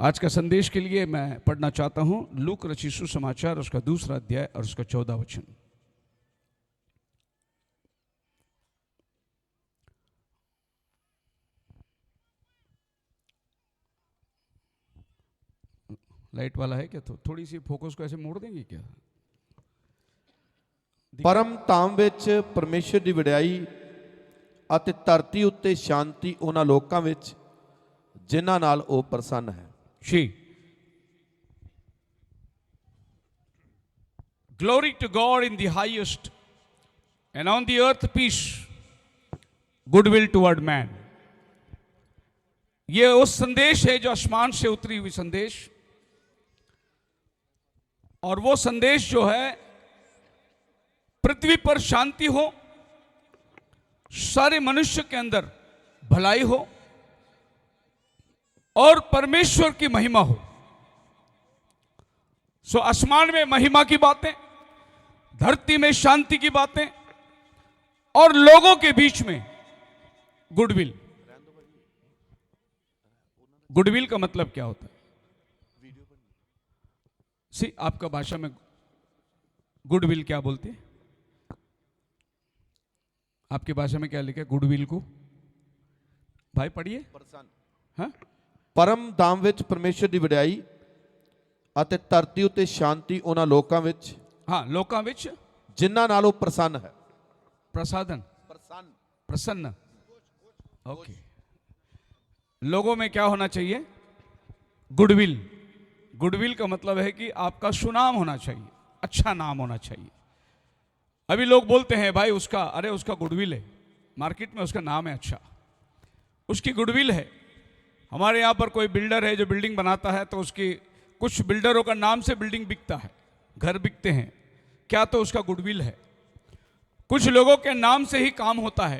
आज का संदेश के लिए मैं पढ़ना चाहता हूं लूक रचित सुसमाचार उसका 2 अध्याय और उसका 14 वचन। लाइट वाला है क्या? तो थोड़ी सी फोकस को ऐसे मोड़ देंगे क्या? परम धाम विच परमेश्वर की वडियाई ਅਤੇ ਧਰਤੀ ਉੱਤੇ शांति ਉਹਨਾਂ ਲੋਕਾਂ ਵਿੱਚ ਜਿਨ੍ਹਾਂ ਨਾਲ ਉਹ ਪ੍ਰਸੰਨ ਹੈ। She. Glory to God in the highest, and on the earth peace, goodwill toward man. ये उस संदेश है जो आसमान से उतरी हुई संदेश, और वो संदेश जो है पृथ्वी पर शांति हो, सारे मनुष्य के अंदर भलाई हो और परमेश्वर की महिमा हो। सो आसमान में महिमा की बातें, धरती में शांति की बातें, और लोगों के बीच में गुडविल। गुडविल का मतलब क्या होता है? सी आपका भाषा में गुडविल क्या बोलते हैं? आपकी भाषा में क्या लिखा है गुडविल को? भाई पढ़िए। हाँ, परम धाम ਵਿੱਚ ਪਰਮੇਸ਼ਰ ਦੀ ਵਡਿਆਈ ਅਤੇ ਧਰਤੀ ਉੱਤੇ ਸ਼ਾਂਤੀ ਉਹਨਾਂ ਲੋਕਾਂ ਵਿੱਚ हाँ, लोकां विच जिन्हां ਨਾਲ ਉਹ ਪ੍ਰਸੰਨ ਹੈ। प्रसादन, प्रसन्न प्रसन्न। ओके, लोगों में क्या होना चाहिए? गुडविल। गुडविल का मतलब है कि आपका सुनाम होना चाहिए, अच्छा नाम होना चाहिए। अभी लोग बोलते हैं भाई उसका, अरे उसका गुडविल है, मार्केट में उसका नाम है अच्छा, उसकी गुडविल है। हमारे यहाँ पर कोई बिल्डर है जो बिल्डिंग बनाता है, तो उसकी कुछ बिल्डरों का नाम से बिल्डिंग बिकता है, घर बिकते हैं, क्या तो उसका गुडविल है। कुछ लोगों के नाम से ही काम होता है,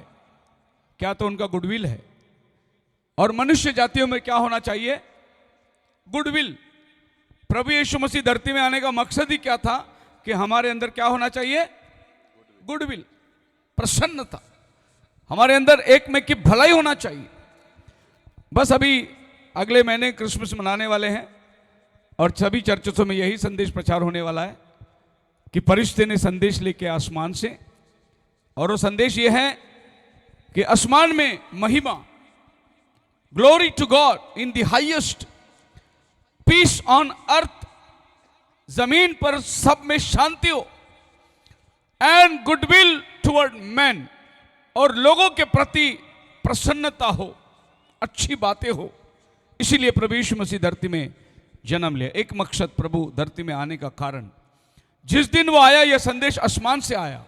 क्या तो उनका गुडविल है। और मनुष्य जातियों में क्या होना चाहिए? गुडविल। प्रभु यीशु मसीह धरती में आने का मकसद ही क्या था? कि हमारे अंदर क्या होना चाहिए? गुडविल, प्रसन्नता। हमारे अंदर एक में की भलाई होना चाहिए। बस अभी अगले महीने क्रिसमस मनाने वाले हैं, और सभी चर्चों में यही संदेश प्रचार होने वाला है कि फरिश्ते ने संदेश लेके आसमान से, और वो संदेश ये है कि आसमान में महिमा, glory to God in the highest, peace on earth, जमीन पर सब में शांति हो, एंड गुडविल टुवर्ड मैन, और लोगों के प्रति प्रसन्नता हो, अच्छी बातें हो। इसीलिए प्रभु यीशु मसीह धरती में जन्म लिया। एक मकसद प्रभु धरती में आने का कारण, जिस दिन वो आया, यह संदेश आसमान से आया,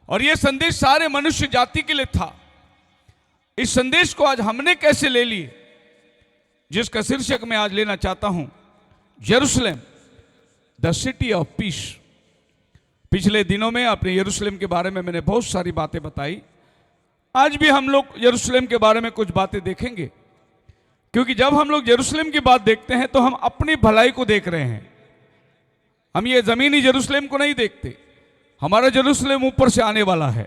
और यह संदेश सारे मनुष्य जाति के लिए था। इस संदेश को आज हमने कैसे ले लिए, जिसका शीर्षक मैं आज लेना चाहता हूं, यरूशलेम द सिटी ऑफ पीस। पिछले दिनों में अपने यरूशलेम के बारे में मैंने बहुत सारी बातें बताई। आज भी हम लोग यरूशलेम के बारे में कुछ बातें देखेंगे, क्योंकि जब हम लोग यरूशलेम की बात देखते हैं तो हम अपनी भलाई को देख रहे हैं। हम ये जमीनी यरूशलेम को नहीं देखते। हमारा यरूशलेम ऊपर से आने वाला है।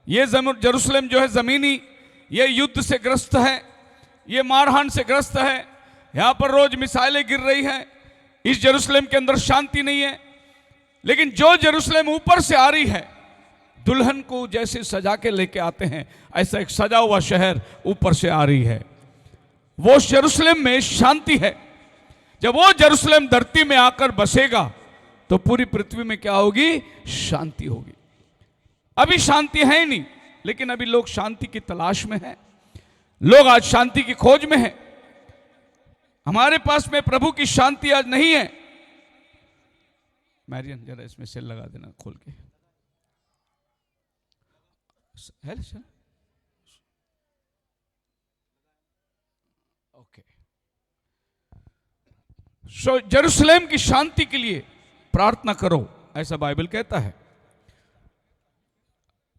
ये यरूशलेम जो है जमीनी, ये युद्ध से ग्रस्त है, ये मारहान से ग्रस्त है, यहाँ पर रोज मिसाइलें गिर रही हैं। इस यरूशलेम के अंदर शांति नहीं है। लेकिन जो यरूशलेम ऊपर से आ रही है, दुल्हन को जैसे सजा के लेके आते हैं, ऐसा एक सजा हुआ शहर ऊपर से आ रही है। वो यरूशलेम में शांति है। जब वो यरूशलेम धरती में आकर बसेगा तो पूरी पृथ्वी में क्या होगी? शांति होगी। अभी शांति है ही नहीं, लेकिन अभी लोग शांति की तलाश में हैं। लोग आज शांति की खोज में हैं। हमारे पास में प्रभु की शांति आज नहीं है। मैरियन जरा इसमें सेल लगा देना खोल के। है सर? ओके। सो यरूशलेम की शांति के लिए प्रार्थना करो, ऐसा बाइबल कहता है।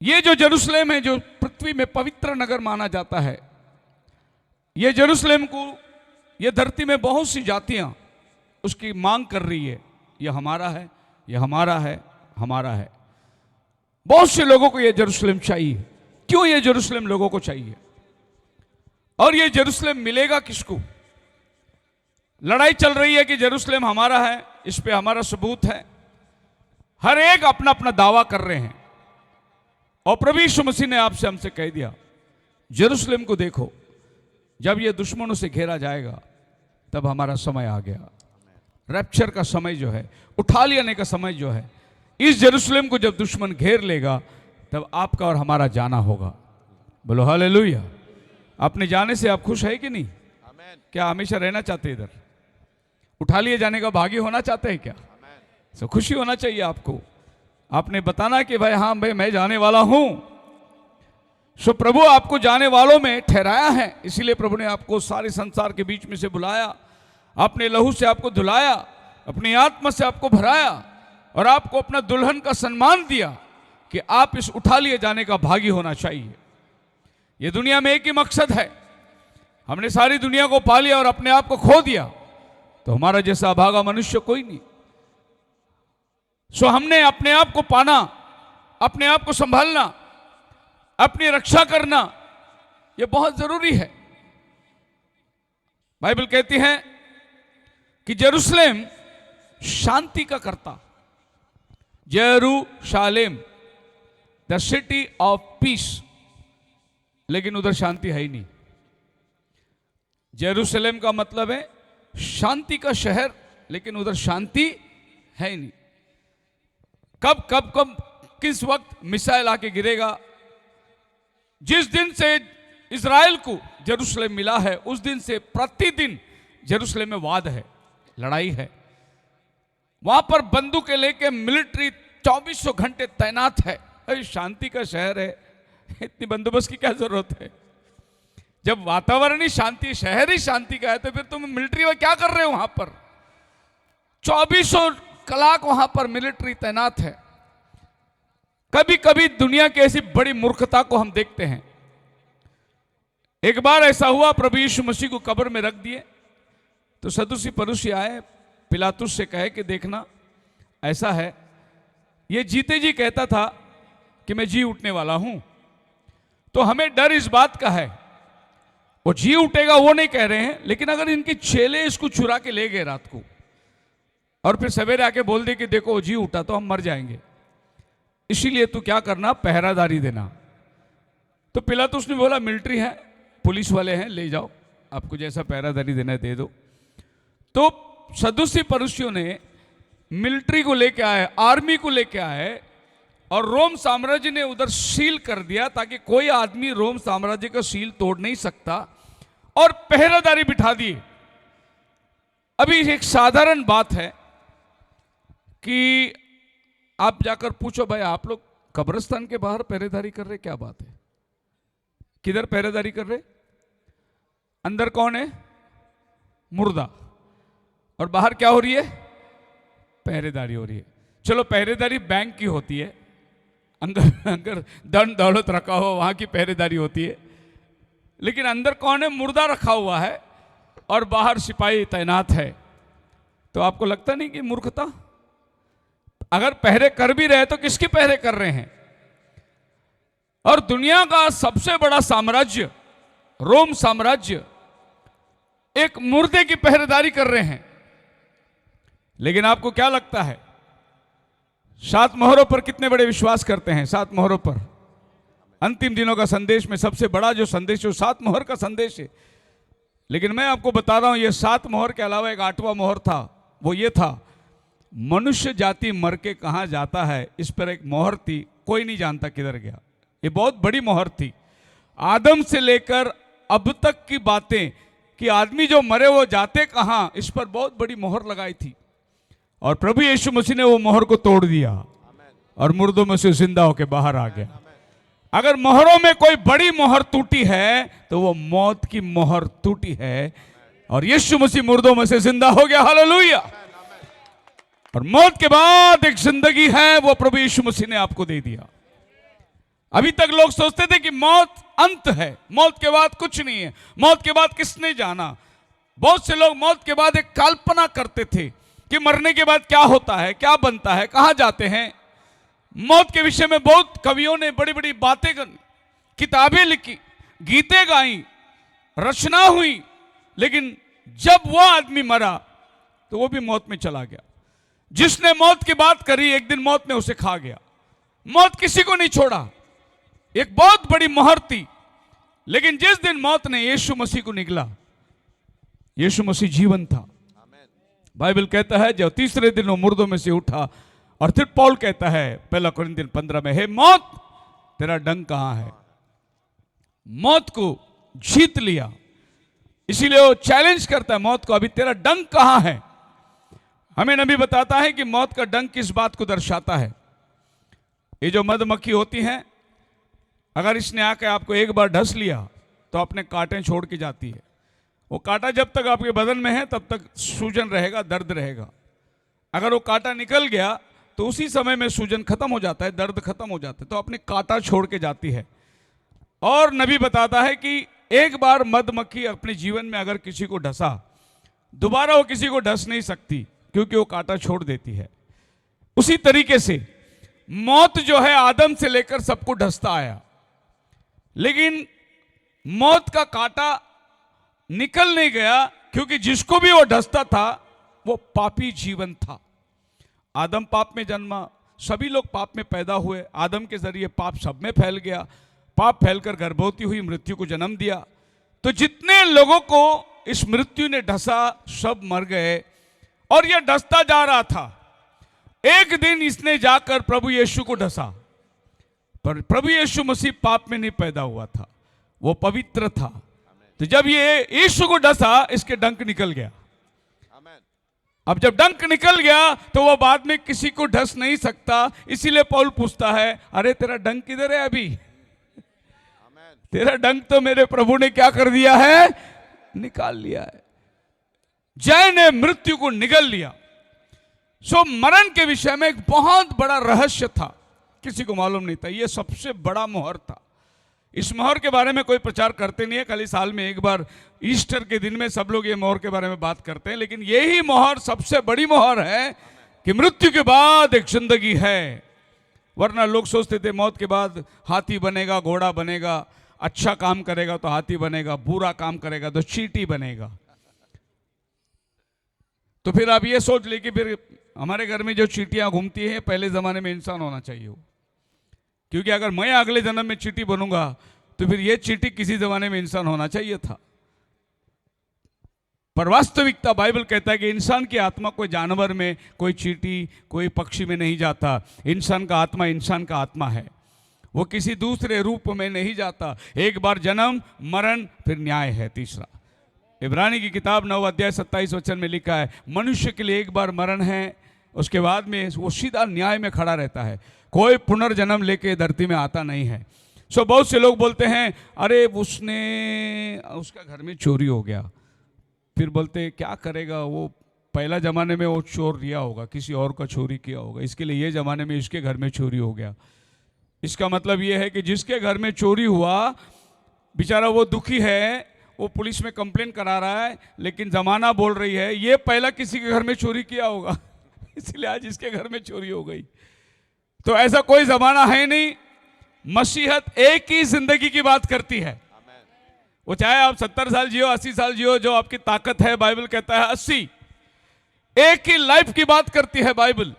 ये जो यरूशलेम है, जो पृथ्वी में पवित्र नगर माना जाता है, ये यरूशलेम को, ये धरती में बहुत सी जातियां उसकी मांग कर रही है, ये हमारा है, ये हमारा है, हमारा है। बहुत से लोगों को ये यरूशलेम चाहिए। क्यों ये यरूशलेम लोगों को चाहिए? और ये यरूशलेम मिलेगा किसको? लड़ाई चल रही है कि जेरूसलेम हमारा है, इस पे हमारा सबूत है। हर एक अपना अपना दावा कर रहे हैं। और प्रभु यीशु मसीह ने आपसे हमसे कह दिया, जेरूसलेम को देखो, जब ये दुश्मनों से घेरा जाएगा तब हमारा समय आ गया। रैप्चर का समय जो है, उठा लेने का समय जो है, इस जेरूसलेम को जब दुश्मन घेर लेगा तब आपका और हमारा जाना होगा। बोलो हालेलुया। अपने जाने से आप खुश है कि नहीं? क्या हमेशा रहना चाहते इधर? उठा लिए जाने का भागी होना चाहते हैं क्या? सो खुशी होना चाहिए आपको। आपने बताना कि भाई हाँ भाई मैं जाने वाला हूं। सो प्रभु आपको जाने वालों में ठहराया है, इसीलिए प्रभु ने आपको सारे संसार के बीच में से बुलाया, अपने लहू से आपको धुलाया, अपनी आत्मा से आपको भराया और आपको अपना दुल्हन का सम्मान दिया कि आप इस उठा लिए जाने का भागी होना चाहिए। ये दुनिया में एक ही मकसद है, हमने सारी दुनिया को पा लिया और अपने आप को खो दिया तो हमारा जैसा अभागा मनुष्य कोई नहीं। सो हमने अपने आप को पाना, अपने आप को संभालना, अपनी रक्षा करना, यह बहुत जरूरी है। बाइबल कहती है कि जेरूसलेम शांति का करता, Jerusalem the city of peace, लेकिन उधर शांति है ही नहीं। जेरूसलेम का मतलब है शांति का शहर, लेकिन उधर शांति है ही नहीं। कब कब कब किस वक्त मिसाइल आके गिरेगा। जिस दिन से इजराइल को जेरूसलेम मिला है उस दिन से प्रतिदिन जेरूसलेम में वाद है, लड़ाई है। वहां पर बंदूकें लेके मिलिट्री 2400 घंटे तैनात है। अरे शांति का शहर है, इतनी बंदोबस्त की क्या जरूरत है? जब वातावरण ही शांति, शहर ही शांति का है, तो फिर तुम मिलिट्री में क्या कर रहे हो? वहां पर 2400 कलाक वहां पर मिलिट्री तैनात है। कभी कभी दुनिया की ऐसी बड़ी मूर्खता को हम देखते हैं। एक बार ऐसा हुआ, प्रभु यीशु मसीह को कब्र में रख दिए तो सदूसी परुसी आए, पिलातुस से कहे कि देखना ऐसा है, ये जीते जी कहता था कि मैं जी उठने वाला हूं, तो हमें डर इस बात का है, वो जी उठेगा वो नहीं कह रहे हैं, लेकिन अगर इनके चेले इसको चुरा के ले गए रात को और फिर सवेरे आके बोल दे कि देखो जी उठा, तो हम मर जाएंगे। इसीलिए तू क्या करना, पहरादारी देना। तो पिलातुस ने बोला मिलिट्री है, पुलिस वाले हैं, ले जाओ, आपको जैसा पहरादारी देना है दे दो। तो सदूसी परुसियों ने मिलिट्री को लेके आए, आर्मी को लेके आए और रोम साम्राज्य ने उधर सील कर दिया ताकि कोई आदमी रोम साम्राज्य का सील तोड़ नहीं सकता, और पहरेदारी बिठा दिए। अभी एक साधारण बात है कि आप जाकर पूछो भाई आप लोग कब्रिस्तान के बाहर पहरेदारी कर रहे, क्या बात है? किधर पहरेदारी कर रहे? अंदर कौन है? मुर्दा। और बाहर क्या हो रही है? पहरेदारी हो रही है। चलो पहरेदारी बैंक की होती है, अंदर धन दौलत रखा हो वहां की पहरेदारी होती है, लेकिन अंदर कौन है? मुर्दा रखा हुआ है और बाहर सिपाही तैनात है। तो आपको लगता नहीं कि मूर्खता? अगर पहरे कर भी रहे तो किसके पहरे कर रहे हैं? और दुनिया का सबसे बड़ा साम्राज्य रोम साम्राज्य एक मुर्दे की पहरेदारी कर रहे हैं। लेकिन आपको क्या लगता है, 7 मोहरों पर कितने बड़े विश्वास करते हैं? 7 मोहरों पर, अंतिम दिनों का संदेश में सबसे बड़ा जो संदेश है 7 मोहर का संदेश है। लेकिन मैं आपको बता रहा हूं, ये 7 मोहर के अलावा एक 8वां मोहर था, वो ये था, मनुष्य जाति मर के कहां जाता है, इस पर एक मोहर थी, कोई नहीं जानता किधर गया। ये बहुत बड़ी मोहर थी। आदम से लेकर अब तक की बातें कि आदमी जो मरे वो जाते कहां, इस पर बहुत बड़ी मोहर लगाई थी। और प्रभु यीशु मसीह ने वो मोहर को तोड़ दिया और मुर्दों में से जिंदा होकर बाहर आ गया। अगर मोहरों में कोई बड़ी मोहर टूटी है तो वो मौत की मोहर टूटी है और यीशु मसीह मुर्दों में से जिंदा हो गया। हालेलुया। और मौत के बाद एक जिंदगी है, वो प्रभु यीशु मसीह ने आपको दे दिया। अभी तक लोग सोचते थे कि मौत अंत है, मौत के बाद कुछ नहीं है, मौत के बाद किसने जाना। बहुत से लोग मौत के बाद एक कल्पना करते थे कि मरने के बाद क्या होता है, क्या बनता है, कहां जाते हैं। मौत के विषय में बहुत कवियों ने बड़ी बड़ी बातें कर, किताबें लिखी, गीतें गाई, रचना हुई, लेकिन जब वो आदमी मरा तो वो भी मौत में चला गया। जिसने मौत की बात करी एक दिन मौत ने उसे खा गया। मौत किसी को नहीं छोड़ा, एक बहुत बड़ी मोहर थी। लेकिन जिस दिन मौत ने यीशु मसीह को निगला, यीशु मसीह जीवन था। बाइबल कहता है जब तीसरे दिन वो मुर्दों में से उठा, और फिर पौल कहता है 1 कुरिन्थियों 15 में, हे मौत तेरा डंक कहां है। मौत को जीत लिया, इसीलिए वो चैलेंज करता है मौत को, अभी तेरा डंक कहां है। हमें नबी बताता है कि मौत का डंक किस बात को दर्शाता है। ये जो मधुमक्खी होती हैं, अगर इसने आके आपको एक बार ढस लिया तो अपने कांटे छोड़ के जाती है। वो कांटा जब तक आपके बदन में है तब तक सूजन रहेगा, दर्द रहेगा। अगर वो कांटा निकल गया तो उसी समय में सूजन खत्म हो जाता है, दर्द खत्म हो जाता है, तो अपने कांटा छोड़ के जाती है। और नबी बताता है कि एक बार मधुमक्खी अपने जीवन में अगर किसी को ढसा, दोबारा वो किसी को ढस नहीं सकती, क्योंकि वो कांटा छोड़ देती है। उसी तरीके से मौत जो है आदम से लेकर सबको ढसता आया, लेकिन मौत का कांटा निकल नहीं गया, क्योंकि जिसको भी वो ढसता था वो पापी जीवन था। आदम पाप में जन्मा, सभी लोग पाप में पैदा हुए, आदम के जरिए पाप सब में फैल गया, पाप फैलकर गर्भवती हुई, मृत्यु को जन्म दिया। तो जितने लोगों को इस मृत्यु ने ढसा सब मर गए, और यह ढसता जा रहा था। एक दिन इसने जाकर प्रभु यीशु को ढसा, पर प्रभु यीशु मसीह पाप में नहीं पैदा हुआ था, वो पवित्र था। तो जब ये यीशु को ढसा, इसके डंक निकल गया। अब जब डंक निकल गया तो वो बाद में किसी को ढस नहीं सकता। इसीलिए पौल पूछता है, अरे तेरा डंक किधर है अभी? तेरा डंक तो मेरे प्रभु ने क्या कर दिया है? निकाल लिया है। जय ने मृत्यु को निगल लिया। सो मरण के विषय में एक बहुत बड़ा रहस्य था, किसी को मालूम नहीं था। यह सबसे बड़ा मोहर था। इस मोहर के बारे में कोई प्रचार करते नहीं है, खाली साल में एक बार ईस्टर के दिन में सब लोग ये मोहर के बारे में बात करते हैं। लेकिन यही मोहर सबसे बड़ी मोहर है कि मृत्यु के बाद एक जिंदगी है। वरना लोग सोचते थे मौत के बाद हाथी बनेगा, घोड़ा बनेगा, अच्छा काम करेगा तो हाथी बनेगा, बुरा काम करेगा तो चींटी बनेगा। तो फिर आप ये सोच ले कि फिर हमारे घर में जो चींटियां घूमती हैं, पहले जमाने में इंसान होना चाहिए हो, क्योंकि अगर मैं अगले जन्म में चींटी बनूंगा तो फिर ये चींटी किसी जमाने में इंसान होना चाहिए था। पर वास्तविकता बाइबल कहता है कि इंसान की आत्मा कोई जानवर में, कोई चींटी, कोई पक्षी में नहीं जाता। इंसान का आत्मा इंसान का आत्मा है, वो किसी दूसरे रूप में नहीं जाता। एक बार जन्म, मरण, फिर न्याय है तीसरा। इब्रानी की किताब 9 अध्याय 27 वचन में लिखा है, मनुष्य के लिए एक बार मरण है, उसके बाद में वो सीधा न्याय में खड़ा रहता है। कोई पुनर्जन्म लेके धरती में आता नहीं है। सो बहुत से लोग बोलते हैं, अरे उसका घर में चोरी हो गया। फिर बोलते क्या करेगा वो, पहला जमाने में वो चोर लिया होगा, किसी और का चोरी किया होगा, इसके लिए ये जमाने में इसके घर में चोरी हो गया। इसका मतलब ये है कि जिसके घर में चोरी हुआ बेचारा वो दुखी है, वो पुलिस में कंप्लेन करा रहा है, लेकिन जमाना बोल रही है ये पहला किसी के घर में चोरी किया होगा, इसलिए आज इसके घर में चोरी हो गई। तो ऐसा कोई जमाना है नहीं। मसीहत एक ही जिंदगी की बात करती है। वो चाहे आप 70 साल जियो, 80 साल जियो, जो आपकी ताकत है, बाइबल कहता है 80। एक ही लाइफ की बात करती है बाइबल,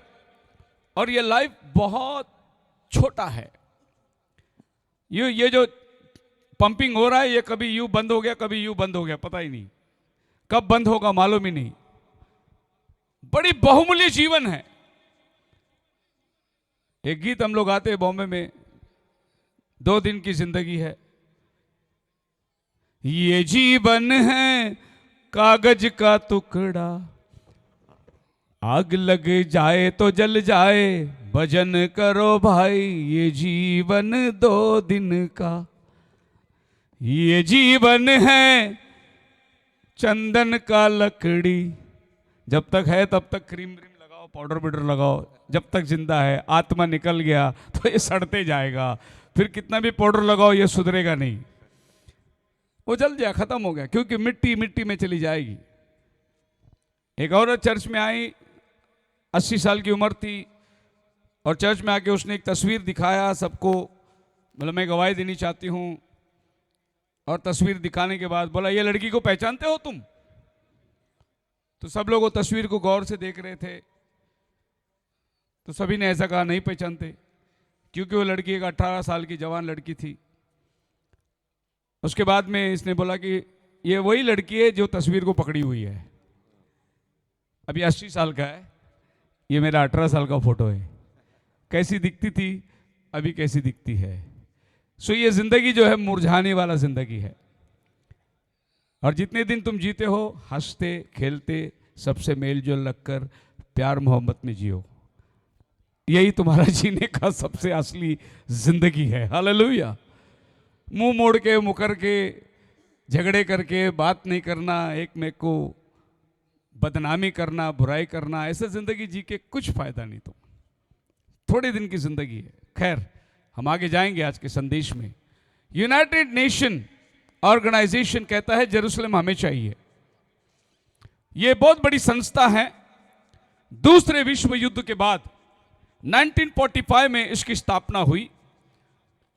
और ये लाइफ बहुत छोटा है। ये जो पंपिंग हो रहा है, ये कभी यूं बंद हो गया, कभी यूं बंद हो गया, पता ही नहीं कब बंद होगा, मालूम ही नहीं। बड़ी बहुमूल्य जीवन है। एक गीत हम लोग आते हैं बॉम्बे में, 2 दिन की जिंदगी है, ये जीवन है कागज का टुकड़ा, आग लग जाए तो जल जाए, भजन करो भाई, ये जीवन 2 दिन का। ये जीवन है चंदन का लकड़ी, जब तक है तब तक क्रीम व्रीम लगाओ, पाउडर बिडर लगाओ, जब तक जिंदा है। आत्मा निकल गया तो ये सड़ते जाएगा, फिर कितना भी पाउडर लगाओ ये सुधरेगा नहीं, वो जल जाए, खत्म हो गया, क्योंकि मिट्टी मिट्टी में चली जाएगी। एक औरत चर्च में आई, 80 साल की उम्र थी, और चर्च में आके उसने एक तस्वीर दिखाया सबको, बोला मैं गवाही देनी चाहती हूँ। और तस्वीर दिखाने के बाद बोला, ये लड़की को पहचानते हो तुम? तो सब लोग वो तस्वीर को गौर से देख रहे थे, तो सभी ने ऐसा कहा नहीं पहचानते, क्योंकि वो लड़की एक 18 साल की जवान लड़की थी। उसके बाद में इसने बोला कि ये वही लड़की है जो तस्वीर को पकड़ी हुई है। अभी 80 साल का है, ये मेरा 18 साल का फोटो है। कैसी दिखती थी, अभी कैसी दिखती है। सो ये जिंदगी जो है मुरझाने वाला जिंदगी है, और जितने दिन तुम जीते हो हंसते खेलते सबसे मेल जोल रखकर प्यार मोहब्बत में जियो, यही तुम्हारा जीने का सबसे असली जिंदगी है। हालेलुया। मुंह मोड़ के मुकर के झगड़े करके बात नहीं करना, एक में को बदनामी करना, बुराई करना, ऐसे जिंदगी जी के कुछ फायदा नहीं। तुम थोड़े दिन की जिंदगी है। खैर, हम आगे जाएंगे आज के संदेश में। यूनाइटेड नेशन ऑर्गेनाइजेशन कहता है जेरूसलम हमें चाहिए। यह बहुत बड़ी संस्था है। दूसरे विश्व युद्ध के बाद 1945 में इसकी स्थापना हुई।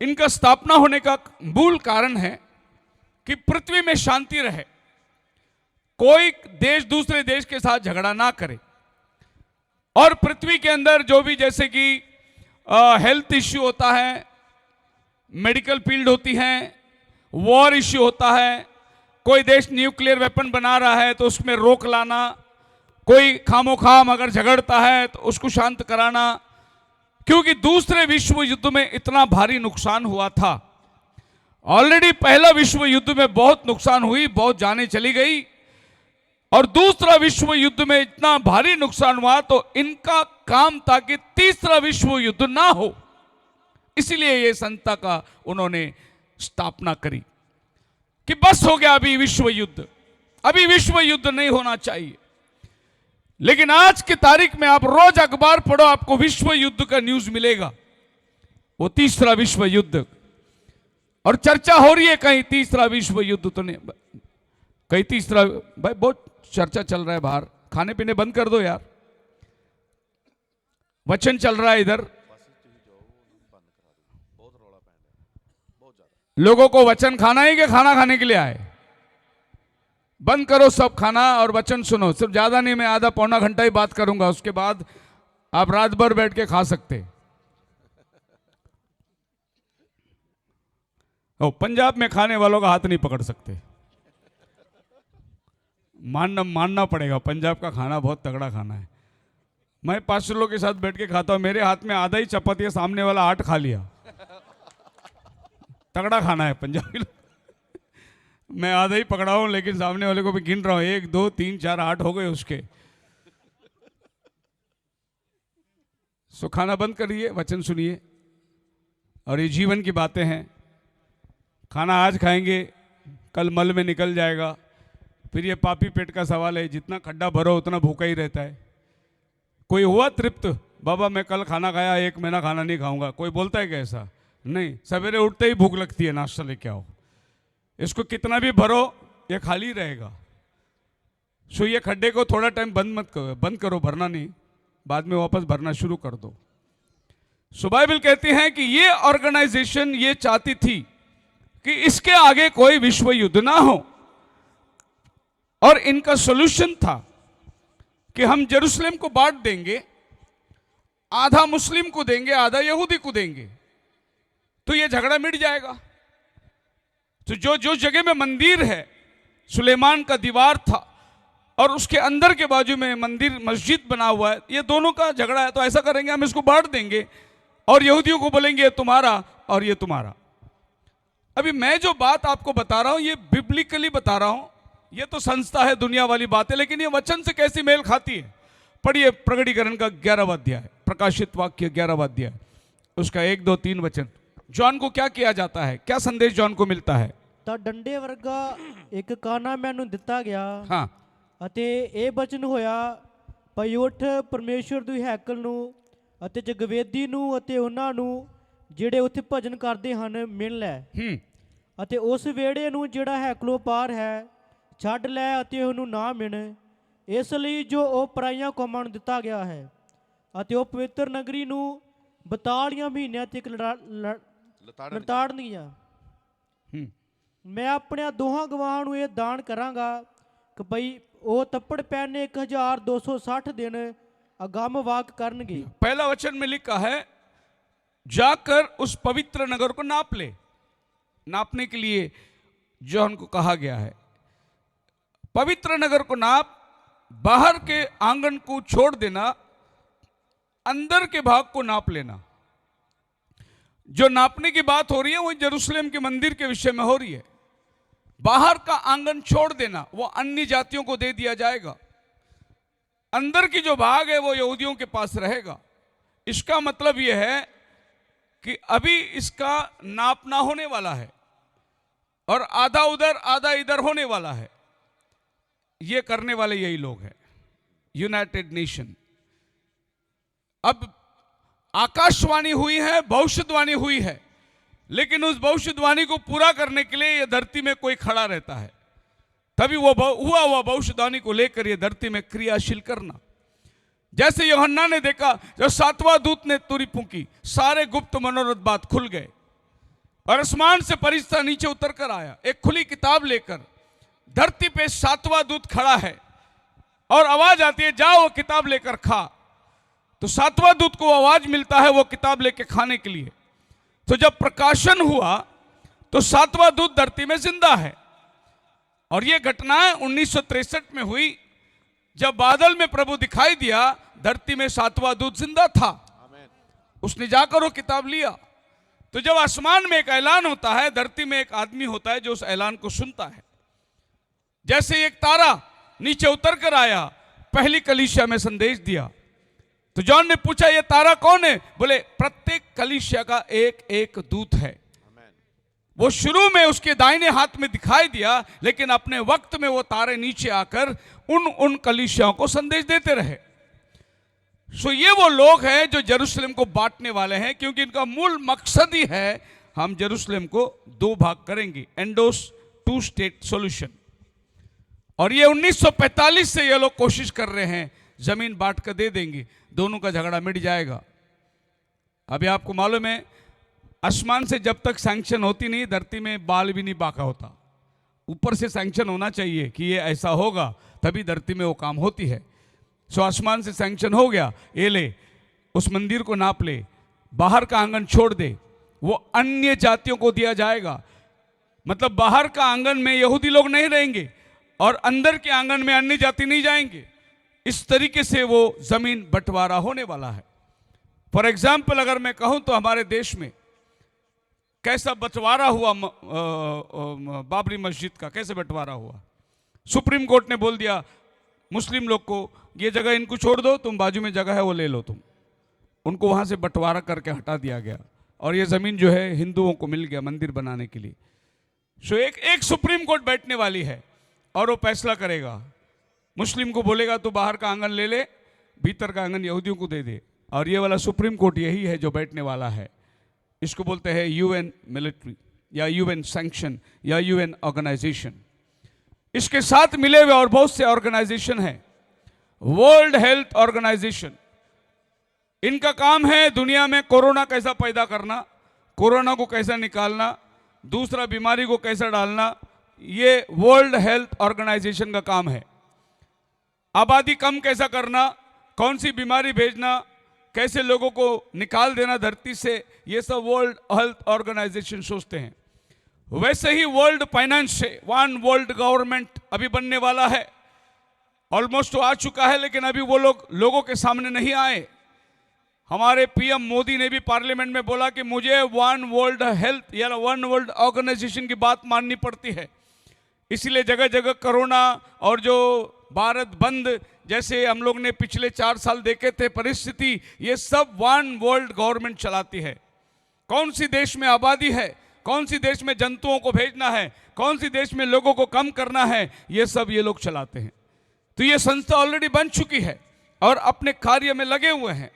इनका स्थापना होने का मूल कारण है कि पृथ्वी में शांति रहे, कोई देश दूसरे देश के साथ झगड़ा ना करे, और पृथ्वी के अंदर जो भी जैसे कि हेल्थ इश्यू होता है, मेडिकल फील्ड होती है, वॉर इश्यू होता है, कोई देश न्यूक्लियर वेपन बना रहा है तो उसमें रोक लाना, कोई खामोखाम अगर झगड़ता है तो उसको शांत कराना। क्योंकि दूसरे विश्व युद्ध में इतना भारी नुकसान हुआ था। ऑलरेडी पहला विश्व युद्ध में बहुत नुकसान हुई, बहुत जानें चली गई, और दूसरा विश्व युद्ध में इतना भारी नुकसान हुआ तो इनका काम था कि तीसरा विश्व युद्ध ना हो। इसलिए ये संस्था का उन्होंने स्थापना करी कि बस हो गया अभी विश्व युद्ध, अभी विश्व युद्ध नहीं होना चाहिए। लेकिन आज की तारीख में आप रोज अखबार पढ़ो, आपको विश्व युद्ध का न्यूज मिलेगा, वो तीसरा विश्व युद्ध। और चर्चा हो रही है कहीं तीसरा विश्व युद्ध तो नहीं, कहीं तीसरा, भाई बहुत चर्चा चल रहा है बाहर, खाने पीने बंद कर दो यार। वचन चल रहा है इधर, लोगों को वचन खाना है कि खाना खाने के लिए आए? बंद करो सब खाना और वचन सुनो। सिर्फ ज्यादा नहीं, मैं आधा पौना घंटा ही बात करूंगा, उसके बाद आप रात भर बैठ के खा सकते। ओ, पंजाब में खाने वालों का हाथ नहीं पकड़ सकते, मानना पड़ेगा। पंजाब का खाना बहुत तगड़ा खाना है। मैं 5 लोगों के साथ बैठ के खाता हूं, मेरे हाथ में आधा ही चपाती है, सामने वाला 8 खा लिया। तगड़ा खाना है पंजाबी लोग। मैं आधा ही पकड़ा हूं, लेकिन सामने वाले को भी गिन रहा हूं, 1 2 3 4 8 हो गए उसके। सो खाना बंद करिए, वचन सुनिए, और ये जीवन की बातें हैं। खाना आज खाएंगे, कल मल में निकल जाएगा। फिर ये पापी पेट का सवाल है, जितना खड्डा भरो उतना भूखा ही रहता है। कोई हुआ तृप्त? बाबा मैं कल खाना खाया, 1 महीना खाना नहीं खाऊंगा। कोई बोलता है कैसा? नहीं, सवेरे उठते ही भूख लगती है, नाश्ता लेके आओ। इसको कितना भी भरो ये खाली रहेगा। सो ये खड्डे को थोड़ा टाइम बंद करो, भरना नहीं, बाद में वापस भरना शुरू कर दो। सो बाइबल कहती है कि ये ऑर्गेनाइजेशन ये चाहती थी कि इसके आगे कोई विश्व युद्ध ना हो, और इनका सॉल्यूशन था कि हम जेरूसलम को बांट देंगे, आधा मुस्लिम को देंगे, आधा यहूदी को देंगे, तो ये झगड़ा मिट जाएगा। तो जो जगह में मंदिर है, सुलेमान का दीवार था और उसके अंदर के बाजू में मंदिर मस्जिद बना हुआ है, ये दोनों का झगड़ा है। तो ऐसा करेंगे, हम इसको बांट देंगे और यहूदियों को बोलेंगे ये तुम्हारा और ये तुम्हारा। अभी मैं जो बात आपको बता रहा हूं ये बिब्लिकली बता रहा हूं, ये तो संस्था है, दुनिया वाली बात है, लेकिन ये वचन से कैसी मेल खाती है? पढ़िए प्रकटीकरण का 11वां अध्याय, प्रकाशित वाक्य 11वां अध्याय, उसका 1 2 3 वचन। जॉन को क्या किया जाता है, क्या संदेश जॉन को मिलता है? ਤਾਂ ਡੰਡੇ ਵਰਗਾ ਇੱਕ ਕਾਨਾ ਮੈਨੂੰ ਦਿੱਤਾ ਗਿਆ हाँ, ਅਤੇ ਇਹ ਬਚਨ ਹੋਇਆ, ਭਈ ਉੱਠ ਪਰਮੇਸ਼ਵਰ ਦੀ ਹੈਕਲ ਨੂੰ ਅਤੇ ਜਗਵੇਦੀ ਨੂੰ ਅਤੇ ਉਹਨਾਂ ਨੂੰ ਜਿਹੜੇ ਉੱਥੇ ਭਜਨ ਕਰਦੇ ਹਨ ਮਿਲ ਲੈ, ਅਤੇ ਉਸ ਵੇੜੇ ਨੂੰ ਜਿਹੜਾ ਹੈਕਲੋਂ ਪਾਰ ਹੈ ਛੱਡ ਲੈ ਅਤੇ ਉਹਨੂੰ ਨਾ ਮਿਣ, ਇਸ ਲਈ ਜੋ ਉਹ ਪਰਾਈਆਂ ਕੌਮਾਂ ਨੂੰ ਦਿੱਤਾ ਗਿਆ ਹੈ, ਅਤੇ ਉਹ ਪਵਿੱਤਰ ਨਗਰੀ ਨੂੰ 42 ਮਹੀਨਿਆਂ ਤੱਕ ਲਤਾੜਨਗੀਆਂ। ਮੈਂ ਆਪਣੇ ਦੋਹਾਂ ਗਵਾਹਾਂ ਨੂੰ ਇਹ ਦਾਨ ਕਰਾਂਗਾ ਕਿ ਭਈ ਉਹ ਤੱਪੜ ਪੈਣੇ 1260 ਦਿਨ ਅਗੰਮ ਵਾਕ ਕਰਨਗੇ। पहला वचन में लिखा है जाकर उस पवित्र नगर को नाप ले। नापने के लिए जो उनको कहा गया है, पवित्र नगर को नाप, बाहर के आंगन को छोड़ देना, अंदर के भाग को नाप लेना। जो नापने की बात हो रही है वो यरूशलेम के मंदिर के विषय में हो रही है। बाहर का आंगन छोड़ देना वो अन्य जातियों को दे दिया जाएगा, अंदर की जो भाग है वो यहूदियों के पास रहेगा। इसका मतलब यह है कि अभी इसका नापना होने वाला है और आधा उधर आधा इधर होने वाला है। ये करने वाले यही लोग हैं, यूनाइटेड नेशन। अब आकाशवाणी हुई है, भविष्यवाणी हुई है, लेकिन उस भविष्यवाणी को पूरा करने के लिए यह धरती में कोई खड़ा रहता है, तभी वो हुआ भविष्यवाणी को लेकर यह धरती में क्रियाशील करना। जैसे यूहन्ना ने देखा जब 7वां दूत ने तुरी फूंकी, सारे गुप्त मनोरथ बात खुल गए और आसमान से फरिश्ता नीचे उतर कर आया एक खुली किताब लेकर। धरती पे 7वां दूत खड़ा है और आवाज आती है जाओ वो किताब लेकर खा। तो 7वां दूत को आवाज मिलता है वो किताब लेकर खाने के लिए। तो जब प्रकाशन हुआ तो 7वां दूत धरती में जिंदा है। और यह घटना 1963 में हुई, जब बादल में प्रभु दिखाई दिया, धरती में 7वां दूत जिंदा था। उसने जाकर वो किताब लिया। तो जब आसमान में एक ऐलान होता है, धरती में एक आदमी होता है जो उस ऐलान को सुनता है। जैसे एक तारा नीचे उतर कर आया, पहली कलीसिया में संदेश दिया। तो जॉन ने पूछा ये तारा कौन है? बोले प्रत्येक कलीसिया का एक एक दूत है। वो शुरू में उसके दाहिने हाथ में दिखाई दिया, लेकिन अपने वक्त में वो तारे नीचे आकर उन कलीसियाओं को संदेश देते रहे। सो ये वो लोग हैं जो यरूशलेम को बांटने वाले हैं, क्योंकि इनका मूल मकसद ही है हम यरूशलेम को 2 भाग करेंगे, एंडोस 2 स्टेट सॉल्यूशन। और ये 1945 से ये लोग कोशिश कर रहे हैं जमीन बांट कर दे देंगे, दोनों का झगड़ा मिट जाएगा। अभी आपको मालूम है आसमान से जब तक सैंक्शन होती नहीं, धरती में बाल भी नहीं बाका होता। ऊपर से सैंक्शन होना चाहिए कि ये ऐसा होगा, तभी धरती में वो काम होती है। सो आसमान से सैंक्शन हो गया, ये ले उस मंदिर को नाप ले, बाहर का आंगन छोड़ दे, वो अन्य जातियों को दिया जाएगा। मतलब बाहर का आंगन में यहूदी लोग नहीं रहेंगे और अंदर के आंगन में अन्य जाति नहीं जाएंगे। इस तरीके से वो जमीन बंटवारा होने वाला है। फॉर एग्जाम्पल अगर मैं कहूं तो हमारे देश में कैसा बंटवारा हुआ, बाबरी मस्जिद का कैसे बंटवारा हुआ। सुप्रीम कोर्ट ने बोल दिया मुस्लिम लोग को ये जगह इनको छोड़ दो, तुम बाजू में जगह है वो ले लो तुम। उनको वहां से बंटवारा करके हटा दिया गया और ये जमीन जो है हिंदुओं को मिल गया मंदिर बनाने के लिए। सो एक सुप्रीम कोर्ट बैठने वाली है और वो फैसला करेगा। मुस्लिम को बोलेगा तो बाहर का आंगन ले ले, भीतर का आंगन यहूदियों को दे दे। और ये वाला सुप्रीम कोर्ट यही है जो बैठने वाला है। इसको बोलते हैं यूएन मिलिट्री या यूएन सैंक्शन या यूएन ऑर्गेनाइजेशन। इसके साथ मिले हुए और बहुत से ऑर्गेनाइजेशन हैं। वर्ल्ड हेल्थ ऑर्गेनाइजेशन, इनका काम है दुनिया में कोरोना कैसा पैदा करना, कोरोना को कैसा निकालना, दूसरा बीमारी को कैसा डालना, ये वर्ल्ड हेल्थ ऑर्गेनाइजेशन का काम है। आबादी कम कैसा करना, कौन सी बीमारी भेजना, कैसे लोगों को निकाल देना धरती से, ये सब वर्ल्ड हेल्थ ऑर्गेनाइजेशन सोचते हैं। वैसे ही वर्ल्ड फाइनेंस से वन वर्ल्ड गवर्नमेंट अभी बनने वाला है। ऑलमोस्ट तो आ चुका है, लेकिन अभी वो लोग लोगों के सामने नहीं आए। हमारे पीएम मोदी ने भी पार्लियामेंट में बोला कि मुझे वन वर्ल्ड हेल्थ या वन वर्ल्ड ऑर्गेनाइजेशन की बात माननी पड़ती है। इसलिए जगह जगह कोरोना और जो भारत बंद जैसे हम लोग ने पिछले 4 साल देखे थे परिस्थिति, ये सब वन वर्ल्ड गवर्नमेंट चलाती है। कौन सी देश में आबादी है, कौन सी देश में जंतुओं को भेजना है, कौन सी देश में लोगों को कम करना है, ये सब ये लोग चलाते हैं। तो ये संस्था ऑलरेडी बन चुकी है और अपने कार्य में लगे हुए हैं।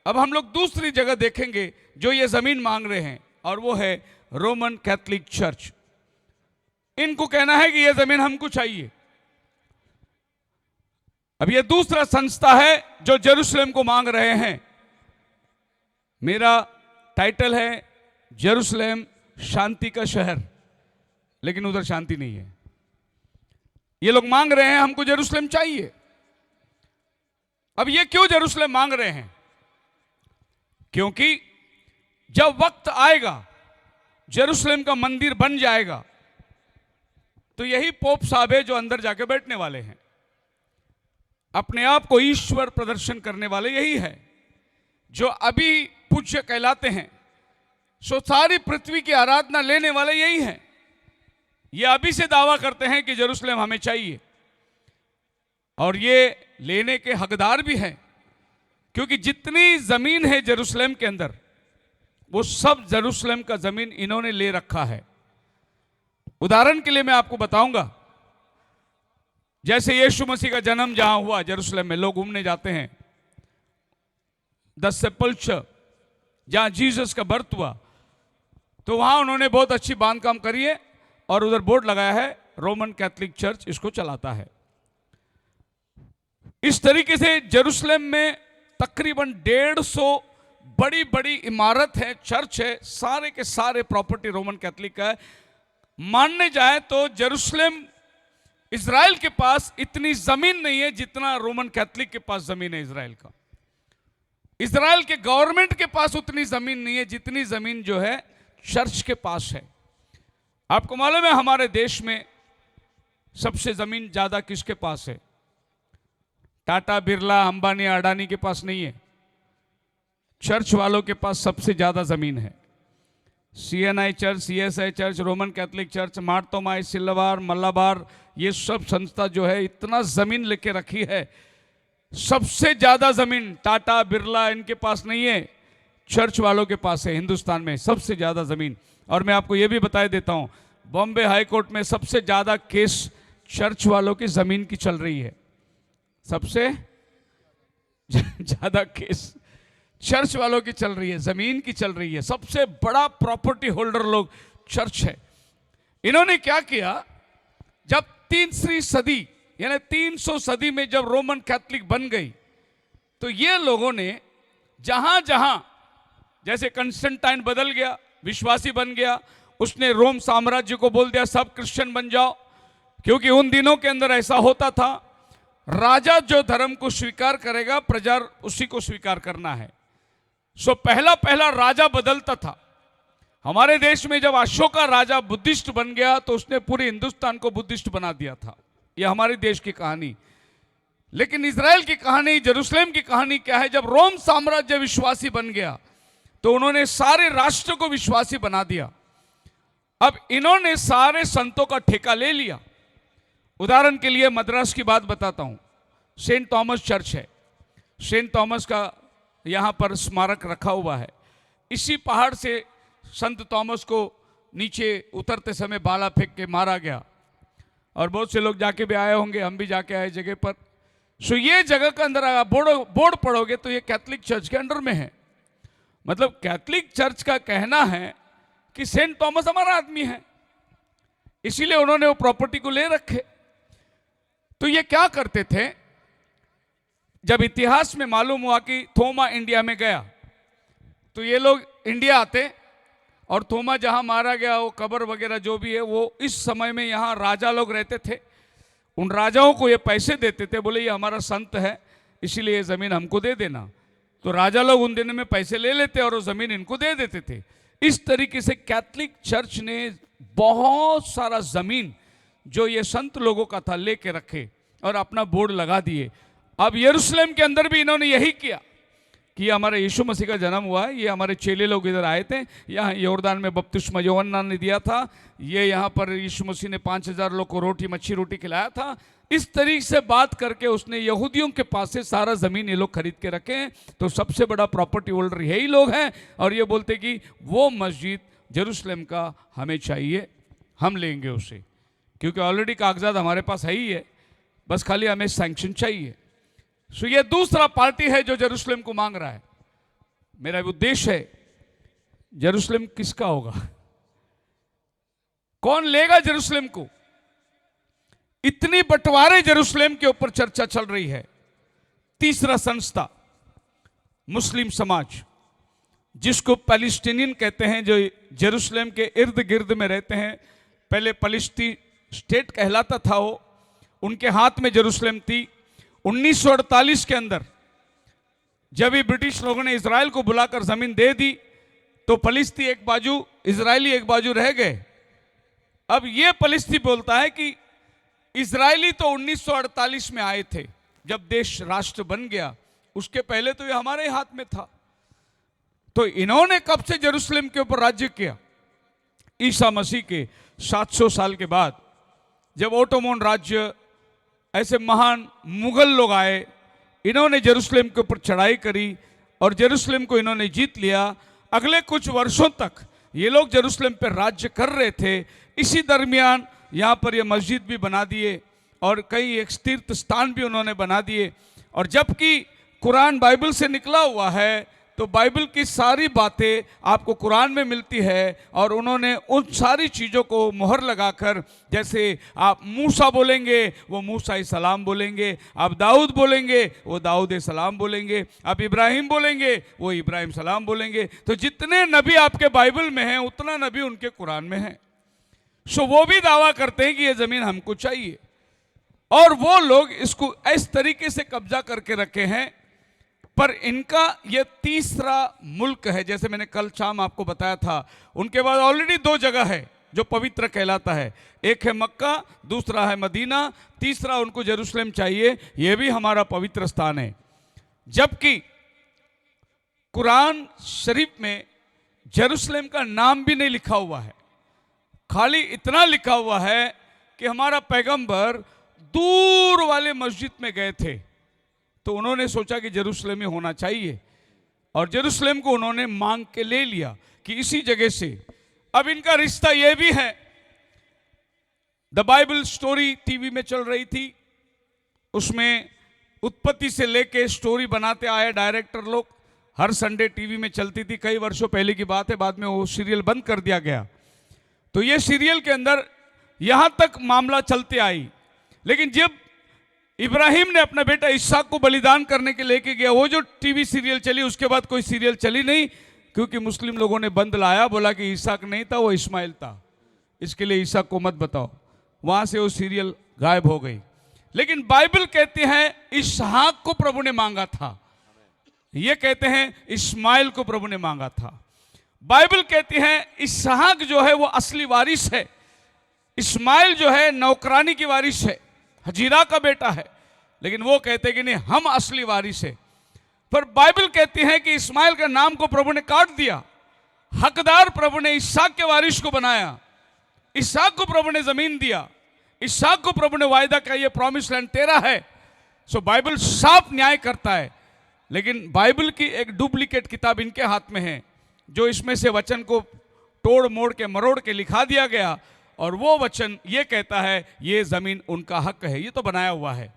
अब हम लोग दूसरी जगह देखेंगे जो ये जमीन मांग रहे हैं, और वो है रोमन कैथोलिक चर्च। इनको कहना है कि ये जमीन हमको चाहिए। अब ये दूसरा संस्था है जो जेरूशलेम को मांग रहे हैं। मेरा टाइटल है जेरूशलेम शांति का शहर, लेकिन उधर शांति नहीं है। ये लोग मांग रहे हैं हमको जेरूशलेम चाहिए। अब ये क्यों जेरूशलेम मांग रहे हैं? क्योंकि जब वक्त आएगा, जेरूशलेम का मंदिर बन जाएगा, तो यही पोप साहब है जो अंदर जाके बैठने वाले हैं। अपने आप को ईश्वर प्रदर्शन करने वाले यही है। जो अभी पूज्य कहलाते हैं, सो सारी पृथ्वी की आराधना लेने वाले यही हैं। ये अभी से दावा करते हैं कि जेरूशलेम हमें चाहिए, और ये लेने के हकदार भी हैं, क्योंकि जितनी जमीन है जेरूशलेम के अंदर, वो सब जेरूशलेम का जमीन इन्होंने ले रखा है। उदाहरण के लिए मैं आपको बताऊंगा, जैसे यीशु मसीह का जन्म जहां हुआ जेरूशलेम में, लोग घूमने जाते हैं, द सेपल्चर, जहां जीसस का बर्थ हुआ, तो वहां उन्होंने बहुत अच्छी बांधकाम करी है, और उधर बोर्ड लगाया है रोमन कैथोलिक चर्च इसको चलाता है। इस तरीके से जेरूशलेम में तकरीबन 150 बड़ी बड़ी इमारत है, चर्च है, सारे के सारे प्रॉपर्टी रोमन कैथोलिक का है। मानने जाए तो जेरूशलेम, इजराइल के पास इतनी जमीन नहीं है जितना रोमन कैथोलिक के पास जमीन है इजराइल का। इजराइल के गवर्नमेंट के पास उतनी जमीन नहीं है जितनी जमीन जो है चर्च के पास है। आपको मालूम है हमारे देश में सबसे जमीन ज्यादा किसके पास है? टाटा, बिरला, अंबानी, अडानी के पास नहीं है। चर्च वालों के पास सबसे ज्यादा जमीन है। CNI church, CSI church, Roman Catholic church, Marthoma, सिल्वार, मलाबार, ये सब संस्था जो है इतना जमीन लेके रखी है। सबसे ज्यादा जमीन टाटा, बिरला इनके पास नहीं है, चर्च वालों के पास है। हिंदुस्तान में सबसे ज्यादा जमीन। और मैं आपको यह भी बता देता हूं, बॉम्बे हाई कोर्ट में सबसे ज्यादा केस चर्च वालों की जमीन की चल रही है। सबसे ज्यादा केस चर्च वालों की चल रही है, जमीन की चल रही है। सबसे बड़ा प्रॉपर्टी होल्डर लोग चर्च है। इन्होंने क्या किया, जब तीसरी सदी यानी 300 सदी में जब रोमन कैथोलिक बन गई, तो ये लोगों ने जहां जहां, जैसे कंस्टेंटाइन बदल गया, विश्वासी बन गया, उसने रोम साम्राज्य को बोल दिया सब क्रिश्चियन बन जाओ, क्योंकि उन दिनों के अंदर ऐसा होता था, राजा जो धर्म को स्वीकार करेगा प्रजा उसी को स्वीकार करना है। सो पहला पहला राजा बदलता था। हमारे देश में जब अशोका राजा बुद्धिस्ट बन गया तो उसने पूरे हिंदुस्तान को बुद्धिस्ट बना दिया था। यह हमारे देश की कहानी। लेकिन इजराइल की कहानी, जेरूशलेम की कहानी क्या है? जब रोम साम्राज्य विश्वासी बन गया तो उन्होंने सारे राष्ट्र को विश्वासी बना दिया। अब इन्होंने सारे संतों का ठेका ले लिया। उदाहरण के लिए मद्रास की बात बताता हूं। सेंट थॉमस चर्च है, सेंट थॉमस का यहां पर स्मारक रखा हुआ है। इसी पहाड़ से संत थॉमस को नीचे उतरते समय बाला फेंक के मारा गया, और बहुत से लोग जाके भी आए होंगे, हम भी जाके आए जगह पर। सो ये जगह के अंदर बोर्ड पढ़ोगे तो ये कैथोलिक चर्च के अंडर में है। मतलब कैथोलिक चर्च का कहना है कि सेंट थॉमस हमारा आदमी है, इसीलिए उन्होंने वो प्रॉपर्टी को ले रखे। तो ये क्या करते थे, जब इतिहास में मालूम हुआ कि थोमा इंडिया में गया, तो ये लोग इंडिया आते, और थोमा जहां मारा गया वो कब्र वगैरह जो भी है, वो इस समय में यहां राजा लोग रहते थे। उन राजाओं को ये पैसे देते थे, बोले ये हमारा संत है इसीलिए ये जमीन हमको दे देना। तो राजा लोग उन दिनों में पैसे ले लेते और वो जमीन इनको दे देते थे। इस तरीके से कैथोलिक चर्च ने बहुत सारा जमीन जो ये संत लोगों का था लेके रखे और अपना बोर्ड लगा दिए। अब यरूशलेम के अंदर भी इन्होंने यही किया कि हमारे यीशु मसीह का जन्म हुआ है, ये हमारे चेले लोग इधर आए थे, यहाँ यॉर्दान में बपतिस्मा यूहन्ना ने दिया था, ये यहाँ पर यीशु मसीह ने 5000 लोग को रोटी खिलाया था। इस तरीके से बात करके उसने यहूदियों के पास से सारा जमीन ये लोग खरीद के रखे हैं। तो सबसे बड़ा प्रॉपर्टी होल्डर यही लोग हैं, और ये बोलते कि वो मस्जिद जेरूशलेम का हमें चाहिए, हम लेंगे उसे, क्योंकि ऑलरेडी कागजात हमारे पास है ही है, बस खाली हमें सैंक्शन चाहिए। सो ये दूसरा पार्टी है जो जेरूशलेम को मांग रहा है। मेरा उद्देश्य है, जेरूशलेम किसका होगा, कौन लेगा जेरूशलेम को? इतनी बंटवारे जेरूशलेम के ऊपर चर्चा चल रही है। तीसरा संस्था मुस्लिम समाज, जिसको पैलेस्टीनियन कहते हैं, जो जेरूशलेम के इर्द गिर्द में रहते हैं, पहले पलिस्ती स्टेट कहलाता था वो, उनके हाथ में जेरूसलम थी। 1948 के अंदर जब भी ब्रिटिश लोगों ने इजराइल को बुलाकर जमीन दे दी तो फलिस्ती एक बाजू, इजरायली एक बाजू रह गए। अब ये फलिस्ती बोलता है कि इजरायली तो 1948 में आए थे जब देश राष्ट्र बन गया, उसके पहले तो ये हमारे हाथ में था, तो इन्होंने कब से जेरूसलम के ऊपर राज्य किया? ईसा मसीह के 700 साल के बाद जब ओटोमन राज्य, ऐसे महान मुगल लोग आए, इन्होंने जेरूसलम के ऊपर चढ़ाई करी और जेरूसलम को इन्होंने जीत लिया। अगले कुछ वर्षों तक ये लोग जेरूसलम पर राज्य कर रहे थे। इसी दरमियान यहाँ पर ये मस्जिद भी बना दिए और कई एक तीर्थ स्थान भी उन्होंने बना दिए। और जबकि कुरान बाइबल से निकला हुआ है तो बाइबल की सारी बातें आपको कुरान में मिलती है और उन्होंने उन सारी चीज़ों को मोहर लगाकर, जैसे आप मूसा बोलेंगे वो मूसा सलाम बोलेंगे, आप दाऊद बोलेंगे वो दाऊद सलाम बोलेंगे, आप इब्राहिम बोलेंगे वो इब्राहिम सलाम बोलेंगे। तो जितने नबी आपके बाइबल में हैं उतना नबी उनके कुरान में है। सो वो भी दावा करते हैं कि ये ज़मीन हमको चाहिए और वो लोग इसको इस तरीके से कब्जा करके रखे हैं। पर इनका ये तीसरा मुल्क है, जैसे मैंने कल शाम आपको बताया था। उनके बाद ऑलरेडी 2 जगह है जो पवित्र कहलाता है, एक है मक्का, दूसरा है मदीना, तीसरा उनको जेरूसलम चाहिए, ये भी हमारा पवित्र स्थान है। जबकि कुरान शरीफ में जेरूसलम का नाम भी नहीं लिखा हुआ है, खाली इतना लिखा हुआ है कि हमारा पैगंबर दूर वाले मस्जिद में गए थे तो उन्होंने सोचा कि जेरूसलम ही होना चाहिए और जेरूसलम को उन्होंने मांग के ले लिया कि इसी जगह से। अब इनका रिश्ता यह भी है, द बाइबल स्टोरी टीवी में चल रही थी, उसमें उत्पत्ति से लेके स्टोरी बनाते आए डायरेक्टर लोग, हर संडे टीवी में चलती थी, कई वर्षों पहले की बात है, बाद में वो सीरियल बंद कर दिया गया। तो ये सीरियल के अंदर यहां तक मामला चलते आई, लेकिन जब इब्राहिम ने अपना बेटा इसहाक को बलिदान करने के लेके गया, वो जो टीवी सीरियल चली, उसके बाद कोई सीरियल चली नहीं, क्योंकि मुस्लिम लोगों ने बंद लाया, बोला कि इसहाक नहीं था वो इस्माइल था, इसके लिए इसहाक को मत बताओ। वहां से वो सीरियल गायब हो गई। लेकिन बाइबल कहते हैं इसहाक को प्रभु ने मांगा था, ये कहते हैं इस्माइल को प्रभु ने मांगा था। बाइबल कहती है इसहाक जो है वो असली वारिस है, इस्माइल जो है नौकरानी की वारिस है, हजीरा का बेटा है, लेकिन वो कहते कि नहीं हम असली वारिस है। पर बाइबल कहती है कि इस्माइल के नाम को प्रभु ने काट दिया, हकदार प्रभु ने इसहाक के वारिस को बनाया, इसहाक को प्रभु ने जमीन दिया, इसहाक को प्रभु ने वायदा किया ये प्रॉमिस लैंड तेरा है। सो बाइबल साफ न्याय करता है। लेकिन बाइबल की एक डुप्लीकेट किताब इनके हाथ में है, जो इसमें से वचन को तोड़ मोड़ के मरोड़ के लिखा दिया गया, और वो वचन ये कहता है ये जमीन उनका हक है, ये तो बनाया हुआ है।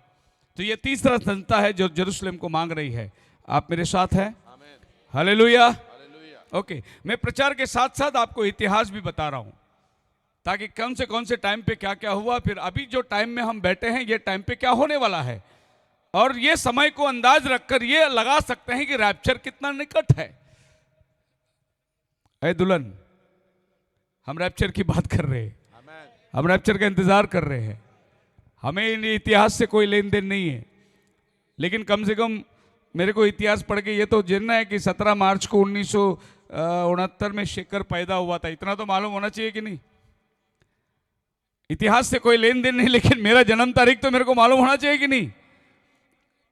तो ये तीसरा संस्था है जो जेरूसलम को मांग रही है। आप मेरे साथ हैं? हालेलुया। ओके, मैं प्रचार के साथ साथ आपको इतिहास भी बता रहा हूं, ताकि कौन से टाइम पे क्या क्या हुआ, फिर अभी जो टाइम में हम बैठे हैं ये टाइम पे क्या होने वाला है, और ये समय को अंदाज रखकर ये लगा सकते हैं कि रैप्चर कितना निकट है। ऐ दुल्हन, हम रैप्चर की बात कर रहे हैं, हम रैप्चर का इंतजार कर रहे हैं, हमें इन इतिहास से कोई लेन देन नहीं है। लेकिन कम से कम मेरे को इतिहास पढ़ के ये तो जानना है कि 17 मार्च को 1969 में शेखर पैदा हुआ था, इतना तो मालूम होना चाहिए कि नहीं। इतिहास से कोई लेन देन नहीं, लेकिन मेरा जन्म तारीख तो मेरे को मालूम होना चाहिए कि नहीं।